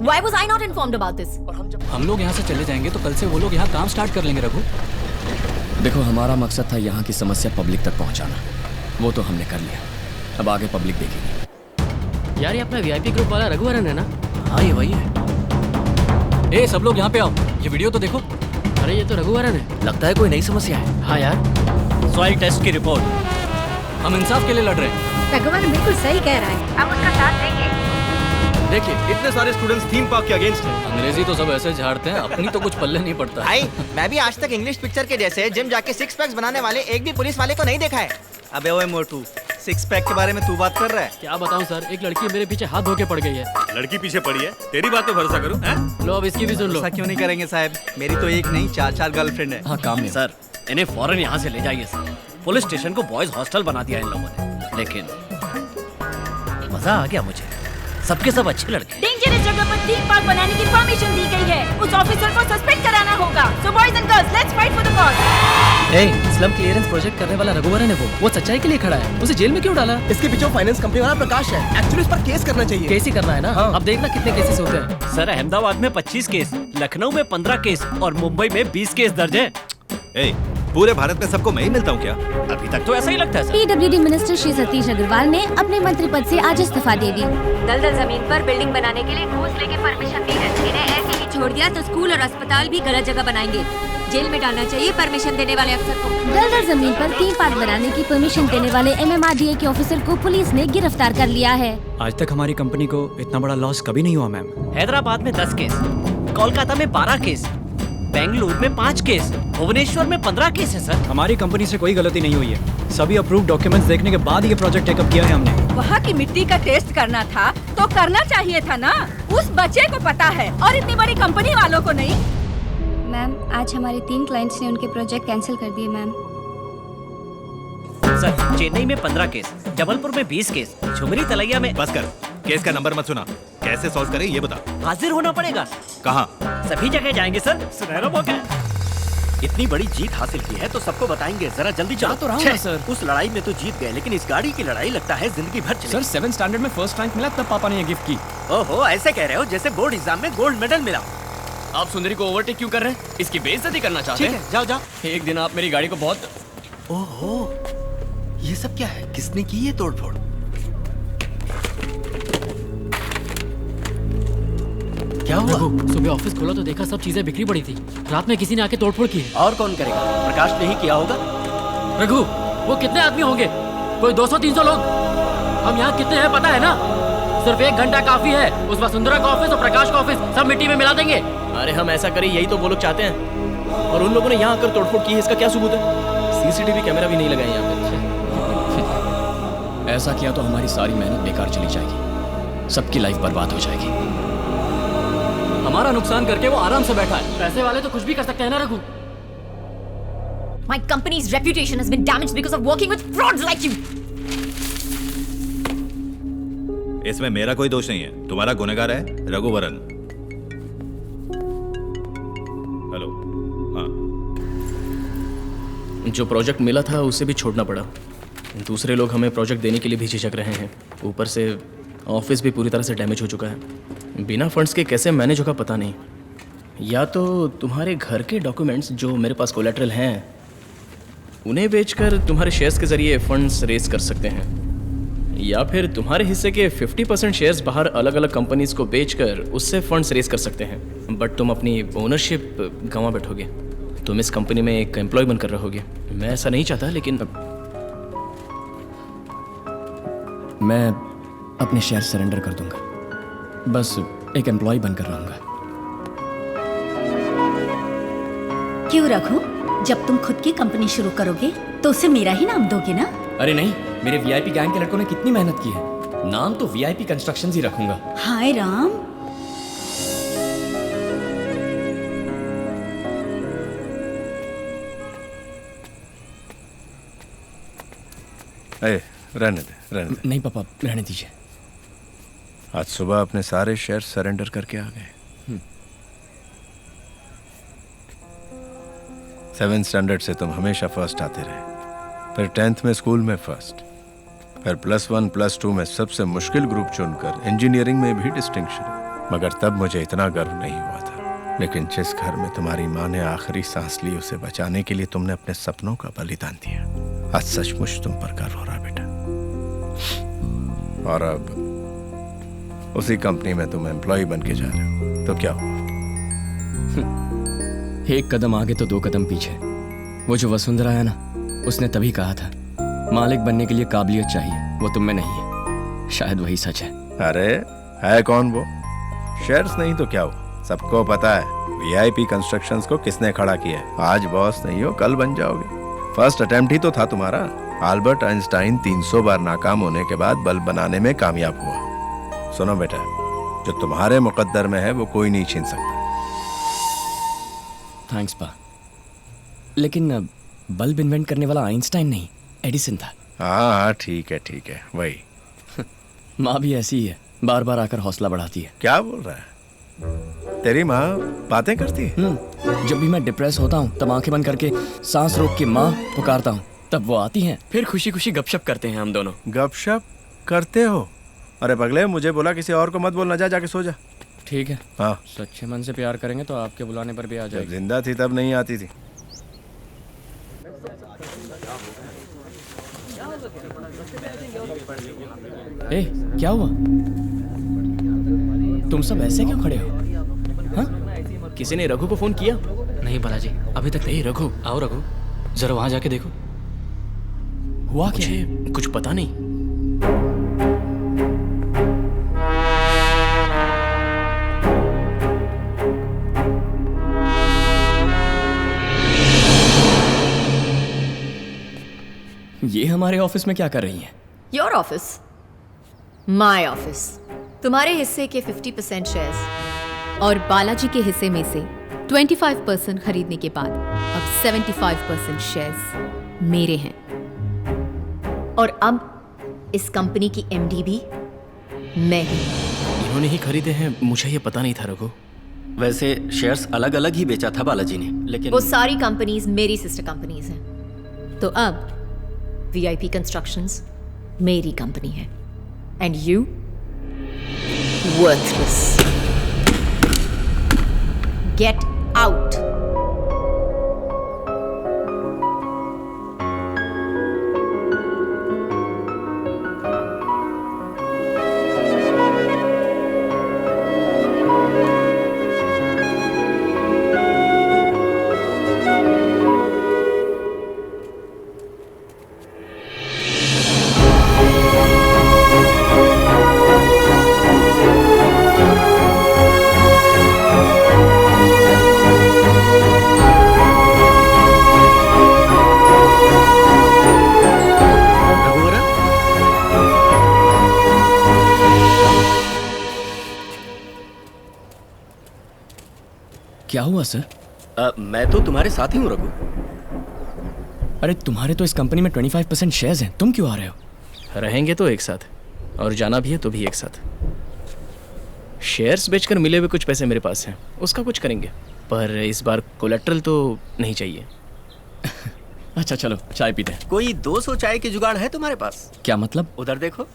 Why was I not informed about this? हम लोग यहाँ से चले जाएंगे तो कल से वो लोग यहाँ काम स्टार्ट कर लेंगे रघु। देखो, हमारा मकसद था यहाँ की समस्या पब्लिक तक पहुँचाना। वो तो हमने कर लिया। अब आगे पब्लिक देखेगी। यार ये अपना वीआईपी ग्रुप वाला रघुवरन है ना? हाँ ये वही है। ए सब लोग यहाँ पे आओ, ये वीडियो तो देखो। अरे ये तो रघुवरन है। लगता है कोई नई समस्या है। हाँ यार, सॉइल टेस्ट की रिपोर्ट। हम इंसाफ के लिए लड़ रहे हैं। रघुवरन बिल्कुल सही कह रहा है, आप उसका साथ देंगे। देखिए, इतने सारे स्टूडेंट्स थीम पार्क के अगेंस्ट हैं। अंग्रेजी तो सब ऐसे झाड़ते हैं, अपनी तो कुछ पल्ले नहीं पड़ता। भाई, मैं भी आज तक इंग्लिश पिक्चर के जैसे जिम जाके 6 पैक्स बनाने वाले एक भी पुलिस वाले को नहीं देखा है। अबे ओए मोटू, 6 पैक के बारे में तू बात कर रहा है? क्या बताऊं सर, एक लड़की मेरे पीछे हाथ धो के पड़ गई है। लड़की पीछे पड़ी है, तेरी बात पे भरोसा करूं? हैं? लो अब इसकी भी सुन लो। ऐसा क्यों नहीं करेंगे साहब? मेरी तो एक नहीं 4 गर्लफ्रेंड है। हाँ काम में। सर, इन्हें फौरन यहाँ से ले जाइए सर। पुलिस स्टेशन को बॉयज हॉस्टल बना दिया इन लोगों ने। लेकिन मजा आ गया मुझे, सबके सब अच्छे लड़के। डेंजरस जगह पर थीम पार्क बनाने की परमिशन दी गई है। उस ऑफिसर को सस्पेंड कराना होगा। So boys and girls, let's fight for the cause. A, slum clearance project करने वाला रघुवरन है वो सच्चाई के लिए खड़ा है। उसे जेल में क्यों डाला? इसके पीछे फाइनेंस कंपनी वाला प्रकाश है। एक्चुअली इस पर केस करना चाहिए। केस ही करना है ना? हाँ। अब देखना कितने केसेस होते हैं। सर, अहमदाबाद में 25 केस, लखनऊ में 15 केस और मुंबई में 20 केस दर्ज है। ए, पूरे भारत में सबको मैं ही मिलता हूँ क्या? अभी तक तो ऐसा ही लगता है sir. PWD minister Shri Satish Agarwal ने अपने मंत्री पद से आज इस्तीफा दे दी। दलदल जमीन पर बिल्डिंग बनाने के लिए घूस लेके परमिशन दी है। इन्हें ऐसे ही छोड़ दिया तो स्कूल और अस्पताल भी गलत जगह बनाएंगे। जेल में डालना चाहिए परमिशन देने वाले अफसर को। दलदल जमीन पर थीम पार्क बनाने की परमिशन देने वाले MMRDA के ऑफिसर को पुलिस ने गिरफ्तार कर लिया है। आज तक हमारी कंपनी को इतना बड़ा लॉस कभी नहीं हुआ मैम। हैदराबाद में 10 केस, कोलकाता में 12 केस, बेंगलुरु में 5 केस, भुवनेश्वर में 15 केस है सर। हमारी कंपनी से कोई गलती नहीं हुई है। सभी अप्रूव्ड डॉक्यूमेंट्स देखने के बाद ये प्रोजेक्ट टेकअप किया है हमने। वहाँ की मिट्टी का टेस्ट करना था तो करना चाहिए था ना। उस बच्चे को पता है और इतनी बड़ी कंपनी वालों को नहीं। मैम, आज हमारे 3 क्लाइंट्स ने उनके प्रोजेक्ट कैंसिल कर दिए मैम। सर, चेन्नई में 15 केस, जबलपुर में 20 केस, झुमरी तलैया में। बस कर, केस का नंबर मत सुना। कैसे सॉल्व करें ये बता। हाजिर होना पड़ेगा। कहाँ? सभी जगह जाएंगे सर, सुनहरा मौका है। इतनी बड़ी जीत हासिल की है तो सबको बताएंगे। जरा जल्दी चलो। तो रहा सर। उस लड़ाई में तो जीत गए, लेकिन इस गाड़ी की लड़ाई लगता है जिंदगी भर चलेगी। सर 7th स्टैंडर्ड में फर्स्ट रैंक मिला तब पापा ने ये गिफ्ट की। ओहो, ऐसे कह रहे हो जैसे बोर्ड एग्जाम में गोल्ड मेडल मिला। आप सुंदरी को ओवरटेक क्यों कर रहे हैं? इसकी बेइज्जती करना चाहते हैं? ठीक है, जाओ जाओ। एक दिन आप मेरी गाड़ी को बहुत। ओहो, ये सब क्या है? किसने की ये तोड़फोड़? क्या हुआ? सुबह ऑफिस खोला तो देखा सब चीजें बिखरी पड़ी थी। रात में किसी ने आके तोड़फोड़ की है। और कौन करेगा? प्रकाश ने ही किया होगा। रघु, वो कितने आदमी होंगे? कोई 200-300 लोग। हम यहाँ कितने हैं पता है ना? सिर्फ 1 घंटा काफी है। उस वसुंधरा का ऑफिस और प्रकाश का ऑफिस सब मिट्टी में मिला देंगे। अरे हम ऐसा करें, यही तो वो लोग चाहते हैं। और उन लोगों ने यहाँ आकर तोड़फोड़ की है, इसका क्या सबूत है? CCTV कैमरा भी नहीं लगाए यहाँ पे। ऐसा किया तो हमारी सारी मेहनत बेकार चली जाएगी। सबकी लाइफ बर्बाद हो जाएगी। हमारा नुकसान करके वो आराम से बैठा है। पैसे वाले तो कुछ भी कर सकते हैं ना Raghu. My company's reputation has been damaged because of working with frauds like you. इसमें मेरा कोई दोष नहीं है, तुम्हारा गुनहगार है रघुवरन। हेलो। हाँ, जो प्रोजेक्ट मिला था उसे भी छोड़ना पड़ा। दूसरे लोग हमें प्रोजेक्ट देने के लिए भी झिझक रहे हैं। ऊपर से ऑफिस भी पूरी तरह से डैमेज हो चुका है। बिना फंड्स के कैसे मैनेज होगा पता नहीं। या तो तुम्हारे घर के डॉक्यूमेंट्स जो मेरे पास कोलैटरल हैं उन्हें बेचकर तुम्हारे शेयर्स के जरिए फंड्स रेज कर सकते हैं, या फिर तुम्हारे हिस्से के 50% शेयर्स बाहर अलग अलग कंपनीज को बेचकर उससे फंड्स रेज कर सकते हैं। बट तुम अपनी ओनरशिप गंवा बैठोगे। तुम इस कंपनी में एक एम्प्लॉय बनकर रहोगे। मैं ऐसा नहीं चाहता, लेकिन मैं अपने शेयर सरेंडर कर दूंगा। बस एक एम्प्लॉय बनकर रहूंगा। क्यों रघु? जब तुम खुद की कंपनी शुरू करोगे तो उसे मेरा ही नाम दोगे ना? अरे नहीं, मेरे VIP गैंग के लड़कों ने कितनी मेहनत की है। नाम तो VIP कंस्ट्रक्शंस ही रखूंगा। हाय राम। रहने दे। नहीं पापा, रहने दीजिए। आज सुबह अपने सारे शेयर सरेंडर करके आ गए। 7th स्टैंडर्ड से तुम हमेशा फर्स्ट आते रहे, फिर 10th में स्कूल में फर्स्ट, फिर +1 +2 में सबसे मुश्किल ग्रुप चुनकर इंजीनियरिंग में भी डिस्टिंक्शन। मगर तब मुझे इतना गर्व नहीं हुआ था, लेकिन जिस घर में तुम्हारी माँ ने आखिरी सांस ली उसे बचाने के लिए तुमने अपने सपनों का बलिदान दिया। आज सचमुच तुम पर गर्व हो रहा बेटा। और अब उसी कंपनी में तुम एम्प्लॉय बन के जा रहे हो, तो क्या हुआ? एक कदम आगे तो 2 कदम पीछे। वो जो वसुंधरा है ना, उसने तभी कहा था मालिक बनने के लिए काबिलियत चाहिए, वो तुम में नहीं है। शायद वही सच है। अरे है कौन वो? शेयर्स नहीं तो क्या हुआ, सबको पता है VIP कंस्ट्रक्शंस को किसने खड़ा किया है। आज बॉस नहीं हो कल बन जाओगे। फर्स्ट अटेम्प्ट ही तो था तुम्हारा। अल्बर्ट आइंस्टाइन 300 बार नाकाम होने के बाद बल्ब बनाने में कामयाब हुआ। सुनो बेटा, जो तुम्हारे मुकद्दर में है वो कोई नहीं छीन सकता। थैंक्स पा, लेकिन बल्ब इन्वेंट करने वाला आइंस्टाइन नहीं, एडिसन था। हाँ ठीक है वही। माँ भी ऐसी ही है, बार बार आकर हौसला बढ़ाती है। क्या बोल रहा है? तेरी माँ बातें करती है? जब भी मैं डिप्रेस होता हूँ तब आंखें बंद करके सांस रोक के माँ पुकारता हूँ, तब वो आती हैं, फिर खुशी खुशी गपशप करते हैं हम दोनों। गपशप करते हो? अरे पगले, मुझे बोला किसी और को मत बोलना, जा जाके सो जा। ठीक है। हाँ, सच्चे मन से प्यार करेंगे तो आपके बुलाने पर भी आ जाएगी। जब जिंदा थी तब नहीं आती थी। ए, क्या हुआ? तुम सब ऐसे क्यों खड़े हो? हाँ? किसी ने रघु को फोन किया? नहीं बालाजी, अभी तक नहीं। रघु, आओ रघु, जरा वहां जाके देखो। हुआ क्या? मुझे कुछ पता नहीं। ये हमारे ऑफिस में क्या कर रही हैं? Your office, my office. तुम्हारे हिस्से के 50% शेयर्स और बालाजी के हिस्से में से 25% खरीदने के बाद अब 75% शेयर्स मेरे हैं। और अब इस कंपनी की MD भी मैं ही। इन्होंने ही खरीदे हैं, मुझे ये पता नहीं था रघु। वैसे शेयर्स अलग अलग ही बेचा था बालाजी ने, लेकिन वो सारी कंपनीज मेरी सिस्टर कंपनीज हैं। तो अब VIP कंस्ट्रक्शंस मेरी कंपनी है। And you worthless, get out. क्या हुआ सर? मैं तो तुम्हारे साथ ही हूँ रघु। अरे तुम्हारे तो इस कंपनी में 25% शेयर्स हैं, तुम क्यों आ रहे हो? रहेंगे तो एक साथ, और जाना भी है तो भी एक साथ। शेयर्स बेचकर मिले हुए कुछ पैसे मेरे पास हैं, उसका कुछ करेंगे, पर इस बार कोलेट्रल तो नहीं चाहिए। अच्छा चलो चाय पीते हैं। कोई 200 चाय के जुगाड़ है तुम्हारे पास? क्या मतलब? उधर देखो।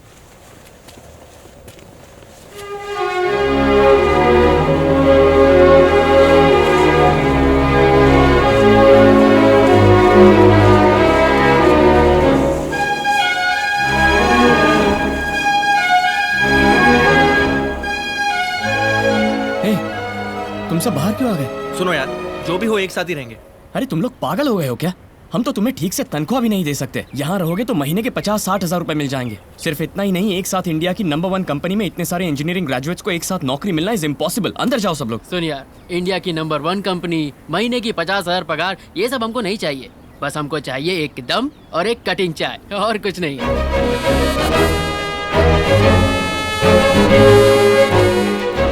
तुम सब बाहर क्यों आ गए? सुनो यार, जो भी हो एक साथ ही रहेंगे। अरे तुम लोग पागल हो गए हो क्या? हम तो तुम्हें ठीक से तनख्वाह भी नहीं दे सकते। यहाँ रहोगे तो महीने के 50-60 हजार रुपए मिल जाएंगे। सिर्फ इतना ही नहीं, एक साथ इंडिया की नंबर 1 कंपनी में इतने सारे इंजीनियरिंग ग्रेजुएट्स को एक साथ नौकरी मिलना इज इम्पॉसिबल। अंदर जाओ सब लोग। सुन यार, इंडिया की नंबर 1 कंपनी, महीने की 50,000 पगार, ये सब हमको नहीं चाहिए। बस हमको चाहिए एक दम और एक कटिंग चाय, और कुछ नहीं।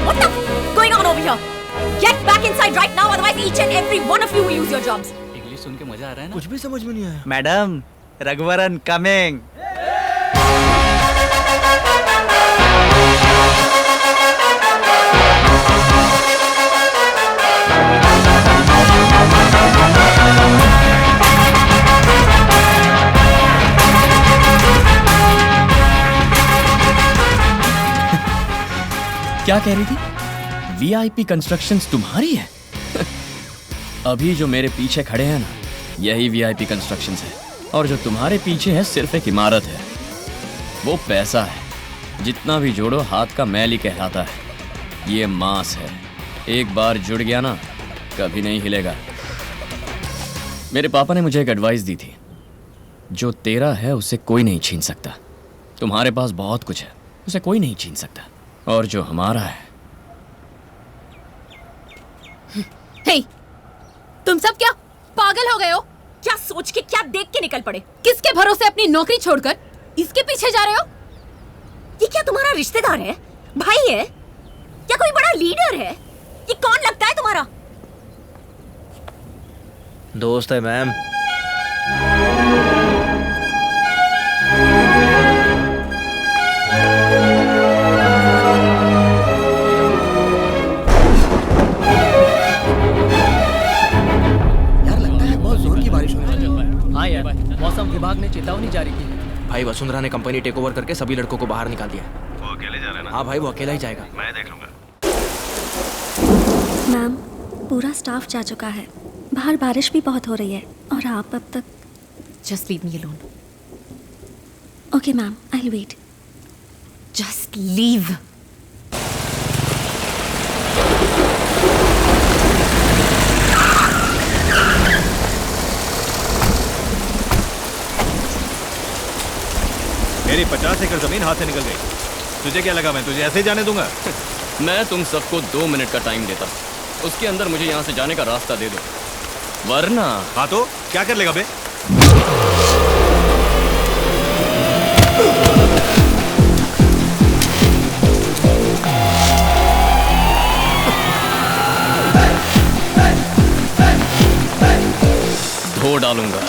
What the going on over here? Get back inside right now, otherwise each and every one of you will lose your jobs. English सुन के मजा आ रहा है ना? कुछ भी समझ में नहीं आया। Madam, Raghuvaran coming. क्या कह रही थी? वीआईपी कंस्ट्रक्शंस तुम्हारी है? अभी जो मेरे पीछे खड़े हैं ना, यही वीआईपी कंस्ट्रक्शंस है। और जो तुम्हारे पीछे है सिर्फ एक इमारत है, वो पैसा है। जितना भी जोड़ो हाथ का मैल ही कहलाता है। ये मांस है, एक बार जुड़ गया ना कभी नहीं हिलेगा। मेरे पापा ने मुझे एक एडवाइस दी थी, जो तेरा है उसे कोई नहीं छीन सकता। तुम्हारे पास बहुत कुछ है, उसे कोई नहीं छीन सकता। और जो हमारा है। हे, तुम सब क्या पागल हो गए हो? क्या सोच के क्या देख के निकल पड़े? किसके भरोसे अपनी नौकरी छोड़कर इसके पीछे जा रहे हो? ये क्या तुम्हारा रिश्तेदार है, भाई है, या कोई बड़ा लीडर है? ये कौन लगता है तुम्हारा? दोस्त है मैम। हाँ यार, मौसम विभाग ने चेतावनी जारी की है। भाई वसुंधरा ने कंपनी टेक ओवर करके सभी लड़कों को बाहर निकाल दिया। वो अकेले जा रहे हैं ना? हाँ भाई, वो अकेला ही जाएगा। मैं देख लूंगा। मैम, पूरा स्टाफ जा चुका है। बाहर बारिश भी बहुत हो रही है और आप अब तक। Just leave me alone. Okay ma'am, I will wait. Just leave. मेरी 50 एकड़ जमीन हाथ से निकल गई। तुझे क्या लगा मैं तुझे ऐसे जाने दूंगा? मैं तुम सबको 2 मिनट का टाइम देता, उसके अंदर मुझे यहाँ से जाने का रास्ता दे दो, वरना। हाँ तो क्या कर लेगा बे? धो डालूंगा।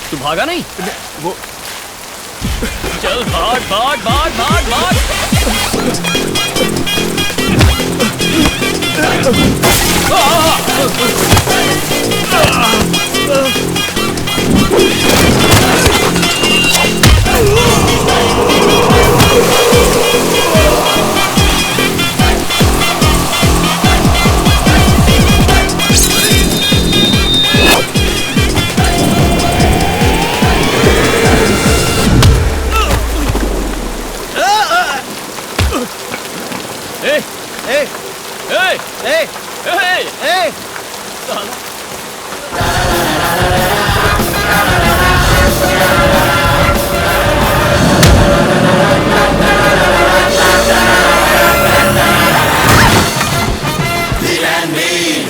तू भागा नहीं? वो चल भाग भाग भाग भाग भाग।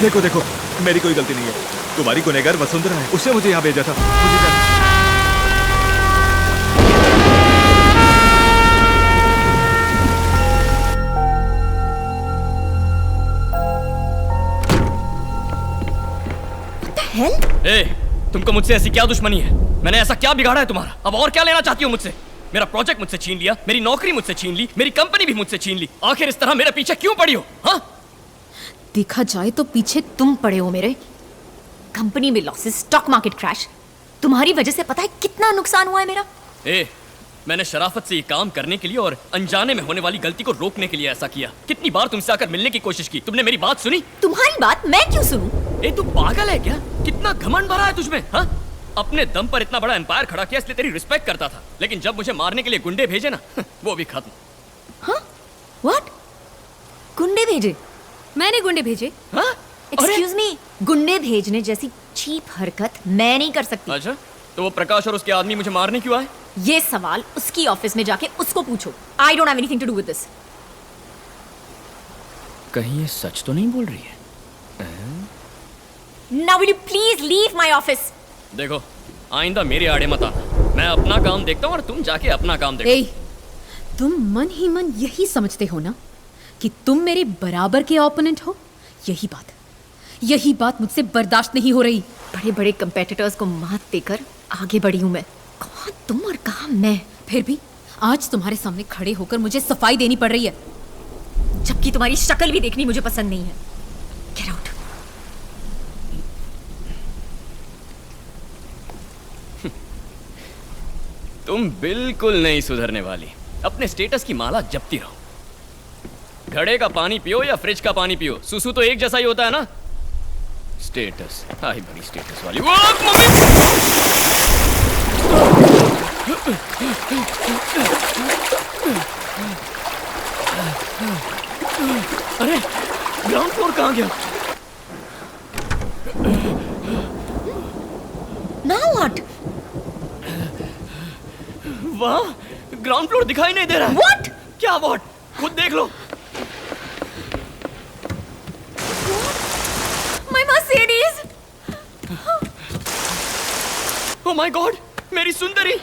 देखो देखो, मेरी कोई गलती नहीं है। तुम्हारी गुनहगार वसुंधरा है, उसने मुझे यहाँ भेजा था। ए, तुमको मुझसे ऐसी क्या दुश्मनी है? मैंने ऐसा क्या बिगाड़ा है तुम्हारा? अब और क्या लेना चाहती हो मुझसे? मेरा प्रोजेक्ट मुझसे छीन लिया, मेरी नौकरी मुझसे छीन ली, मेरी कंपनी भी मुझसे छीन ली। आखिर इस तरह मेरे पीछे क्यों पड़ी हो? हाँ, देखा जाए तो पीछे तुम पड़े हो मेरे। कंपनी में लॉसेस, स्टॉक मार्केट क्रैश, तुम्हारी वजह से पता है कितना नुकसान हुआ है मेरा। ए, मैंने शराफत से ये काम करने के लिए और अनजाने में होने वाली गलती को रोकने के लिए ऐसा किया। कितनी बार तुमसे आकर मिलने की कोशिश की, तुमने मेरी बात सुनी? तुम्हारी बात मैं क्यों सुनूं? ए, तू पागल है क्या? कितना घमंड भरा है तुझमें? हाँ, अपने दम पर इतना बड़ा एम्पायर खड़ा किया, इसलिए तेरी रिस्पेक्ट करता था। लेकिन जब मुझे मारने के लिए गुंडे भेजे ना, वो भी खत्म। हाँ, व्हाट? गुंडे भेजे? मैंने गुंडे भेजे? हाँ? एक्सक्यूज मी, गुंडे भेजने जैसी चीप हरकत मैं नहीं कर सकती। अच्छा, तो वो प्रकाश और उसके आदमी मुझे मारने क्यों आए? ये सवाल उसकी ऑफिस में जाके उसको पूछो। I don't have anything to do with this. कहीं ये सच तो नहीं बोल रही है? Now will you please leave my office? देखो, आइंदा मेरे आड़े मत आना। मैं अपना काम देखता हूँ और तुम जाके अपना काम देखो। ए, तुम मन ही मन यही समझते हो ना कि तुम मेरे बराबर के ओपोनेंट हो? यही बात मुझसे बर्दाश्त नहीं हो रही। बड़े बड़े कंपेटिटर्स को मात देकर आगे बढ़ी हूं मैं। कौन तुम और कहां मैं? फिर भी आज तुम्हारे सामने खड़े होकर मुझे सफाई देनी पड़ रही है, जबकि तुम्हारी शक्ल भी देखनी मुझे पसंद नहीं है। Get out. तुम बिल्कुल नहीं सुधरने वाली। अपने स्टेटस की माला जपती रहो। घड़े का पानी पियो या फ्रिज का पानी पियो, सुसु तो एक जैसा ही होता है ना। स्टेटस, आई बड़ी स्टेटस वाली। वो अरे, ग्राउंड फ्लोर कहाँ गया? Now what? वाह, ग्राउंड फ्लोर दिखाई नहीं दे रहा है। व्हाट? क्या व्हाट? खुद देख लो। My Mercedes. Oh my god, मेरी सुंदरी।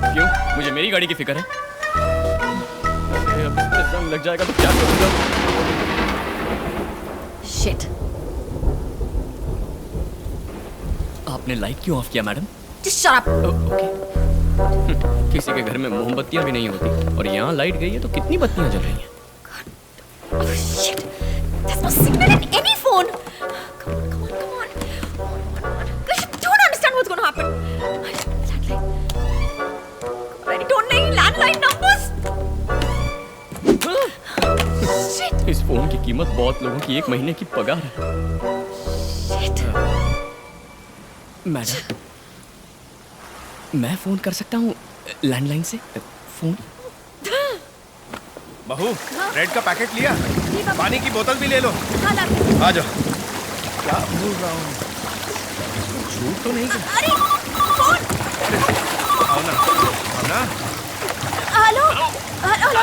क्यों, मुझे मेरी गाड़ी की फिक्र है? अरे अब इसमें जंग लग जाएगा तो क्या करूंगा? शिट। आपने लाइट क्यों ऑफ किया madam? Just shut up. Okay. किसी के घर में मोमबत्तियां भी नहीं होती और यहाँ लाइट गई है तो कितनी बत्तियां जल रही हैं? Oh shit! There's no signal in any phone. Come on. I don't understand what's going to happen. I don't know landline numbers. Shit! इस फोन की कीमत बहुत लोगों की एक महीने की पगार है। Shit! मैडम, मैं फोन कर सकता हूँ लैंडलाइन से? फोन? बहू, ब्रेड का पैकेट लिया? पानी की बोतल भी ले लो। आ जाओ। क्या बोल रहा हूँ? झूठ तो नहीं कर? अरे कौन? आओ ना। हेलो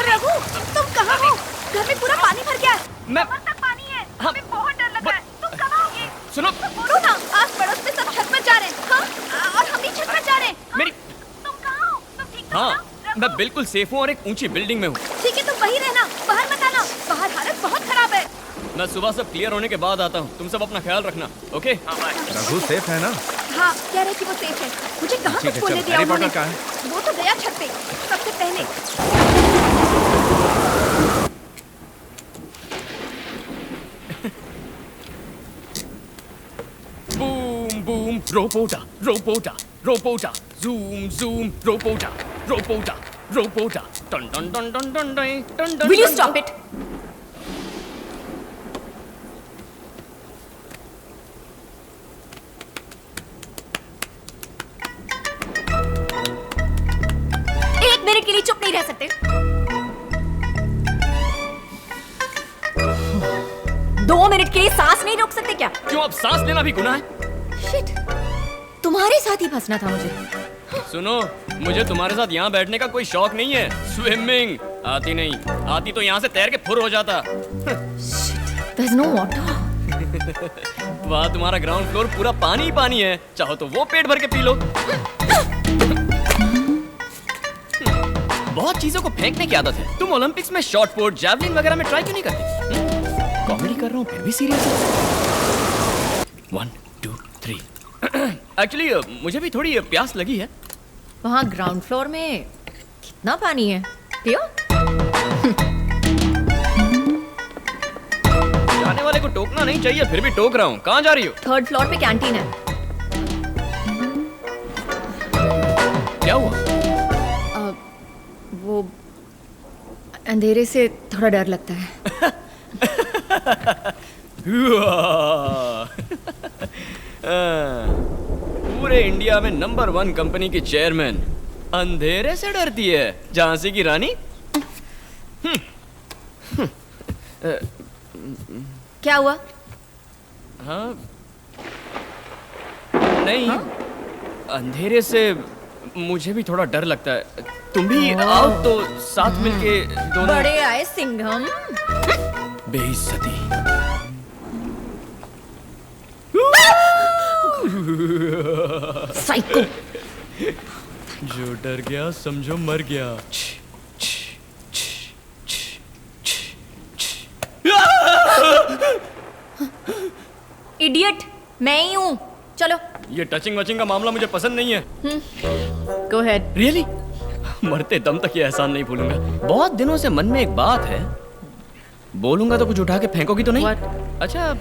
रघु, तुम कहाँ हो? घर में पूरा पानी भर गया है। मैं तक पानी है। हमें बहुत डर लग रहा है। तुम कहाँ होगे? सुनो, बोलो ना। आस पड़ोस में सब छत पर जा रहे हैं। हाँ? और हम भी छत पर जा रहे हैं। मेरी तुम कहाँ हो? तुम ठीक हो? हाँ, मैं बिल्कुल सेफ हूँ और एक ऊंची बिल्डिंग में हूँ। ठीक है, तुम वहीं रहना, बाहर मत आना। बाहर हालत बहुत खराब है। मैं सुबह सब क्लियर होने के बाद आता हूँ। तुम सब अपना ख्याल रखना, ओके? रघु सेफ है ना? हाँ, कह रहे कि वो सेफ है। मुझे कहाँ कुछ बोलने दिया उन्होंने? वो तो गया छत पे सबसे पहले। बूम बूम, रोपोटा, zoom, रोपोटा, टन टन टन टन टन टन टन। Will you stop it? एक मिनट के लिए चुप नहीं रह सकते? 2 मिनट के लिए सांस नहीं रोक सकते क्या? क्यों, अब सांस लेना भी गुनाह है? शिट, तुम्हारे साथ ही फंसना था मुझे। सुनो, मुझे तुम्हारे साथ यहाँ बैठने का कोई शौक नहीं है। स्विमिंग आती नहीं, आती तो यहाँ से तैर के फुर हो जाता। There's no water. वाह, तुम्हारा ग्राउंड फ्लोर पूरा पानी पानी है। चाहो तो वो पेट भर के पी लो। बहुत चीजों को फेंकने की आदत है। तुम ओलंपिक्स में शॉट पुट, जैवलिन वगैरह में ट्राई क्यों नहीं करते? कॉमेडी कर रहा हूँ फिर भी सीरियस है। 1 2 3। एक्चुअली मुझे भी थोड़ी प्यास लगी है। वहाँ ग्राउंड फ्लोर में कितना पानी है? पियो। जाने वाले को टोकना नहीं चाहिए, फिर भी टोक रहा हूँ। कहाँ जा रही हो? 3rd फ्लोर पे कैंटीन है। क्या हुआ? वो अंधेरे से थोड़ा डर लगता है। पूरे इंडिया में नंबर 1 कंपनी की चेयरमैन अंधेरे से डरती है। झांसी की रानी क्या हुआ? हाँ नहीं, अंधेरे से मुझे भी थोड़ा डर लगता है। तुम भी आओ तो साथ मिलके दोनों। बड़े आए सिंघम। बेइज्जती। साइको। जो डर गया समझो मर गया। इडियट, मैं ही हूँ। चलो। ये टचिंग वचिंग का मामला मुझे पसंद नहीं है। Go ahead. रियली? मरते दम तक ये एहसान नहीं भूलूंगा। बहुत दिनों से मन में एक बात है, बोलूंगा तो कुछ उठा के फेंकोगी तो नहीं? What? अच्छा,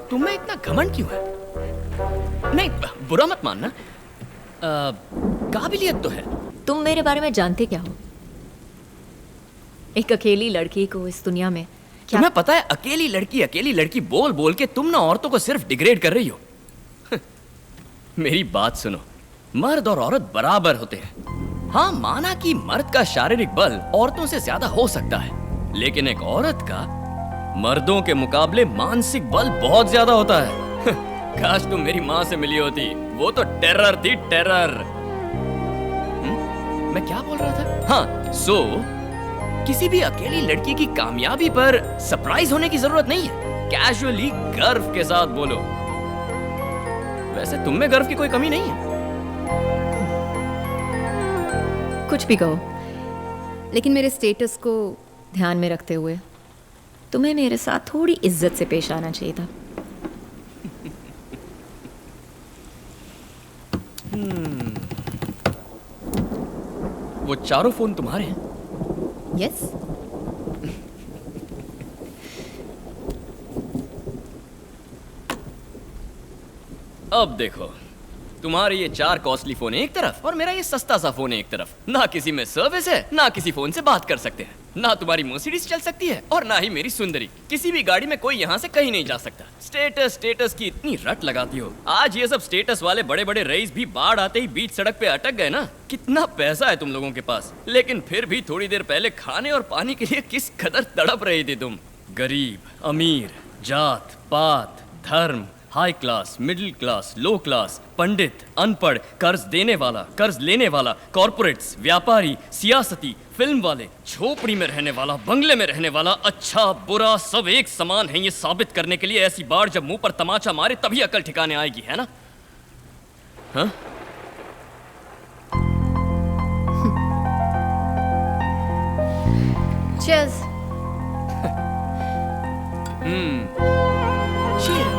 तुम्हें इतना घमंड क्यों है? नहीं, बुरा मत मानना, काबिलियत तो है। तुम मेरे बारे में जानते क्या हो? एक अकेली लड़की को इस दुनिया में क्या? तुम्हें पता है, अकेली लड़की बोल बोल के तुम ना औरतों को सिर्फ डिग्रेड कर रही हो। मेरी बात सुनो, मर्द और औरत बराबर होते हैं। हाँ, माना कि मर्द का शारीरिक बल औरतों से ज्यादा हो सकता है, लेकिन एक औरत का मर्दों के मुकाबले मानसिक बल बहुत ज्यादा होता है। काश तुम मेरी माँ से मिली होती, वो तो टेरर थी, टेरर। मैं क्या बोल रहा था? हाँ, किसी भी अकेली लड़की की कामयाबी पर सरप्राइज होने की जरूरत नहीं है। कैजुअली गर्व के साथ बोलो। वैसे तुम में गर्व की कोई कमी नहीं है। कुछ भी कहो, लेकिन मेरे स्टेटस को ध्यान में रखते हुए तुम्हें मेरे साथ थोड़ी इज्जत से पेश आना चाहिए था। वो चारों फोन तुम्हारे हैं? यस। अब देखो, तुम्हारे ये 4 कॉस्टली फोन एक तरफ और मेरा ये सस्ता सा फोन एक तरफ। ना किसी में सर्विस है, ना किसी फोन से बात कर सकते हैं, ना तुम्हारी मर्सिडीज चल सकती है और ना ही मेरी सुंदरी। किसी भी गाड़ी में कोई यहाँ से कहीं नहीं जा सकता। स्टेटस की इतनी रट लगाती हो। आज ये सब स्टेटस वाले बड़े बड़े रईस भी बाढ़ आते ही बीच सड़क पे अटक गए ना। कितना पैसा है तुम लोगों के पास, लेकिन फिर भी थोड़ी देर पहले खाने और पानी के लिए किस कदर तड़प रही थी तुम। गरीब, अमीर, जात पात, धर्म, हाई क्लास, मिडिल क्लास, लो क्लास, पंडित, अनपढ़, कर्ज देने वाला, कर्ज लेने वाला, कॉर्पोरेट्स, व्यापारी, सियासती, फिल्म वाले, झोपड़ी में रहने वाला, बंगले में रहने वाला, अच्छा बुरा सब एक समान है। ये साबित करने के लिए ऐसी बाढ़ जब मुंह पर तमाचा मारे तभी अकल ठिकाने आएगी, है ना? हाँ? Cheers. Cheers.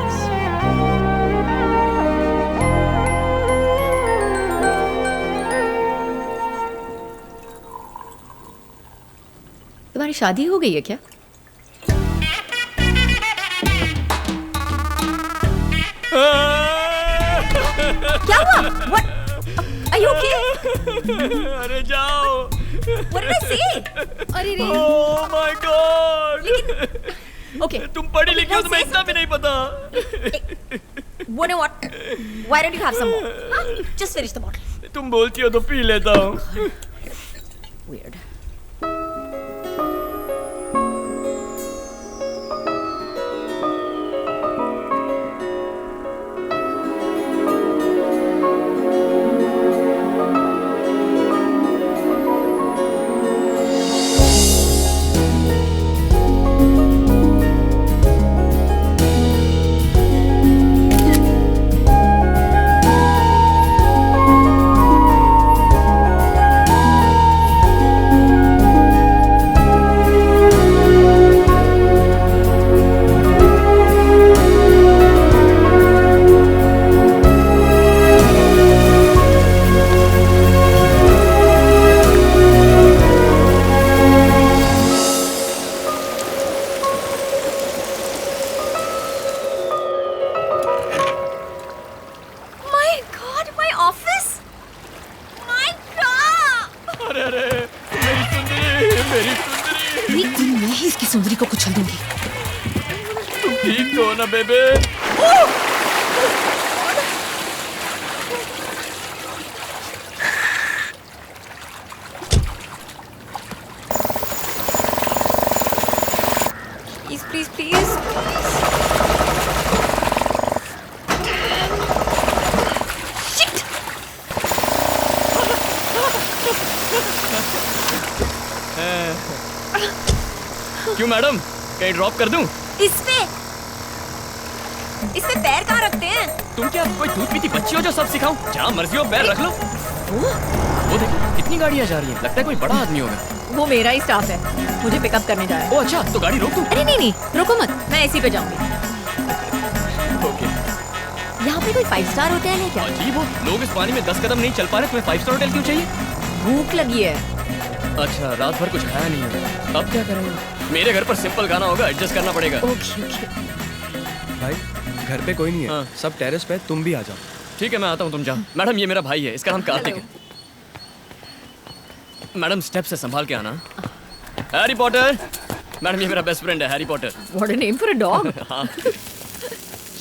तुम्हारी शादी हो गई है क्या? क्या हुआ? What? Are you okay? अरे जाओ। What did I say? अरे रे। Oh my God. Okay. तुम पढ़ी लिखी हो, तुम्हें इतना भी नहीं पता। You know what? Why don't you have some more? Huh? Just finish the bottle. तुम बोलती हो तो पी लेता हूँ। Weird. सुंदरी को कुचल दूंगी। तुम ठीक तो हो ना बेबे? क्यों मैडम, कहीं ड्रॉप कर दूं? इसमें पैर कहाँ रखते हैं? तुम क्या कोई दूध पीती बच्ची हो जो सब सिखाऊं? जहाँ मर्जी हो पैर रख लो। वो देखो कितनी गाड़ियाँ जा रही हैं, लगता है कोई बड़ा आदमी होगा। वो मेरा ही स्टाफ है, मुझे पिकअप करने जा रहा है। ओ अच्छा, तो गाड़ी रोक दूं? अरे नहीं, रोको मत, मैं ऐसी पे जाऊंगी। ओके। यहाँ पे कोई 5 स्टार होते हैं क्या? अजीब हो, लोग इस पानी में 10 कदम नहीं चल पा रहे, तुम्हें 5 स्टार होटल क्यों चाहिए? भूख लगी है। अच्छा, रात भर कुछ खाया नहीं है, अब क्या करेंगे? मेरे घर पर सिंपल खाना होगा, एडजस्ट करना पड़ेगा। ओके। भाई घर पे कोई नहीं है, सब टेरेस पे, तुम भी आ जाओ। ठीक है, मैं आता हूँ, तुम जाओ। मैडम ये मेरा भाई है, इसका नाम कार्तिक है। मैडम स्टेप से संभाल के आना। Harry Potter. मैडम ये मेरा बेस्ट फ्रेंड है, Harry Potter. What a name for a dog. हाँ।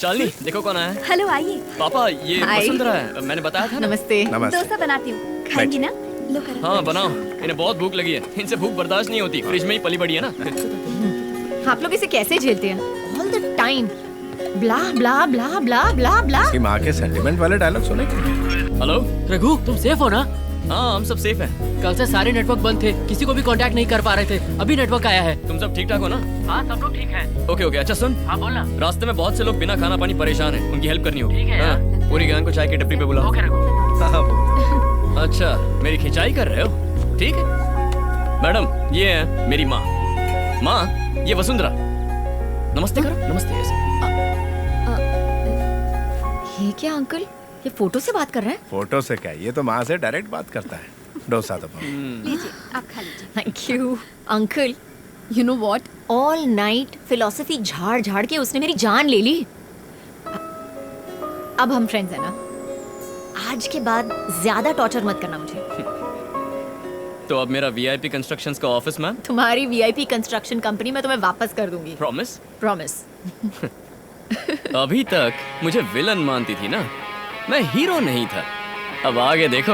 शालिनी देखो कौन आया है। हेलो, आइए। पापा ये वसुंधरा है, मैंने बताया था ना। नमस्ते। डोसा बनाती हूँ, खाएंगी ना? लो करो। हाँ बनाओ, इन्हें बहुत भूख लगी है, इनसे भूख बर्दाश्त नहीं होती, फ्रिज में ही पली बड़ी है ना। आप लोग इसे कैसे झेलते हैं? All the time. ब्ला ब्ला ब्ला ब्ला ब्ला ब्ला। इसकी माँ के सेंटिमेंट वाले डायलॉग सुने? हेलो रघु, तुम सेफ हो ना? हाँ हम सब सेफ हैं। कल से सारे नेटवर्क बंद थे, किसी को भी कांटेक्ट नहीं कर पा रहे थे, अभी नेटवर्क आया है। तुम सब ठीक ठाक हो ना? हाँ सब लोग ठीक हैं। ओके ओके, अच्छा सुन। हाँ बोलना। रास्ते में बहुत से लोग बिना खाना पानी परेशान हैं, उनकी हेल्प करनी होगी। ठीक है हाँ, पूरी गैंग को चाय की टपरी पे बुलाओ। ओके रघु। अच्छा, मेरी खिंचाई कर रहे हो? ठीक है। मैडम ये है मेरी माँ। माँ ये वसुंधरा। नमस्ते करो, नमस्ते ऐसे। ये क्या अंकल, ये फोटो से बात कर रहे हैं? फोटो से क्या, ये तो माँ से डायरेक्ट बात करता है। डोसा तो लीजिए, आप खा लीजिए। Thank you uncle. You know what, all night philosophy झाड़ झाड़ के उसने मेरी जान ले ली। अब हम फ्रेंड्स हैं ना? आज के बाद ज्यादा टॉर्चर मत करना मुझे। तो अब मेरा वीआईपी कंस्ट्रक्शंस का ऑफिस मैम। तुम्हारी वीआईपी कंस्ट्रक्शन कंपनी मैं तुम्हें वापस कर दूंगी। प्रॉमिस? प्रॉमिस। अभी तक मुझे विलन मानती थी ना, मैं हीरो नहीं था। अब आगे देखो,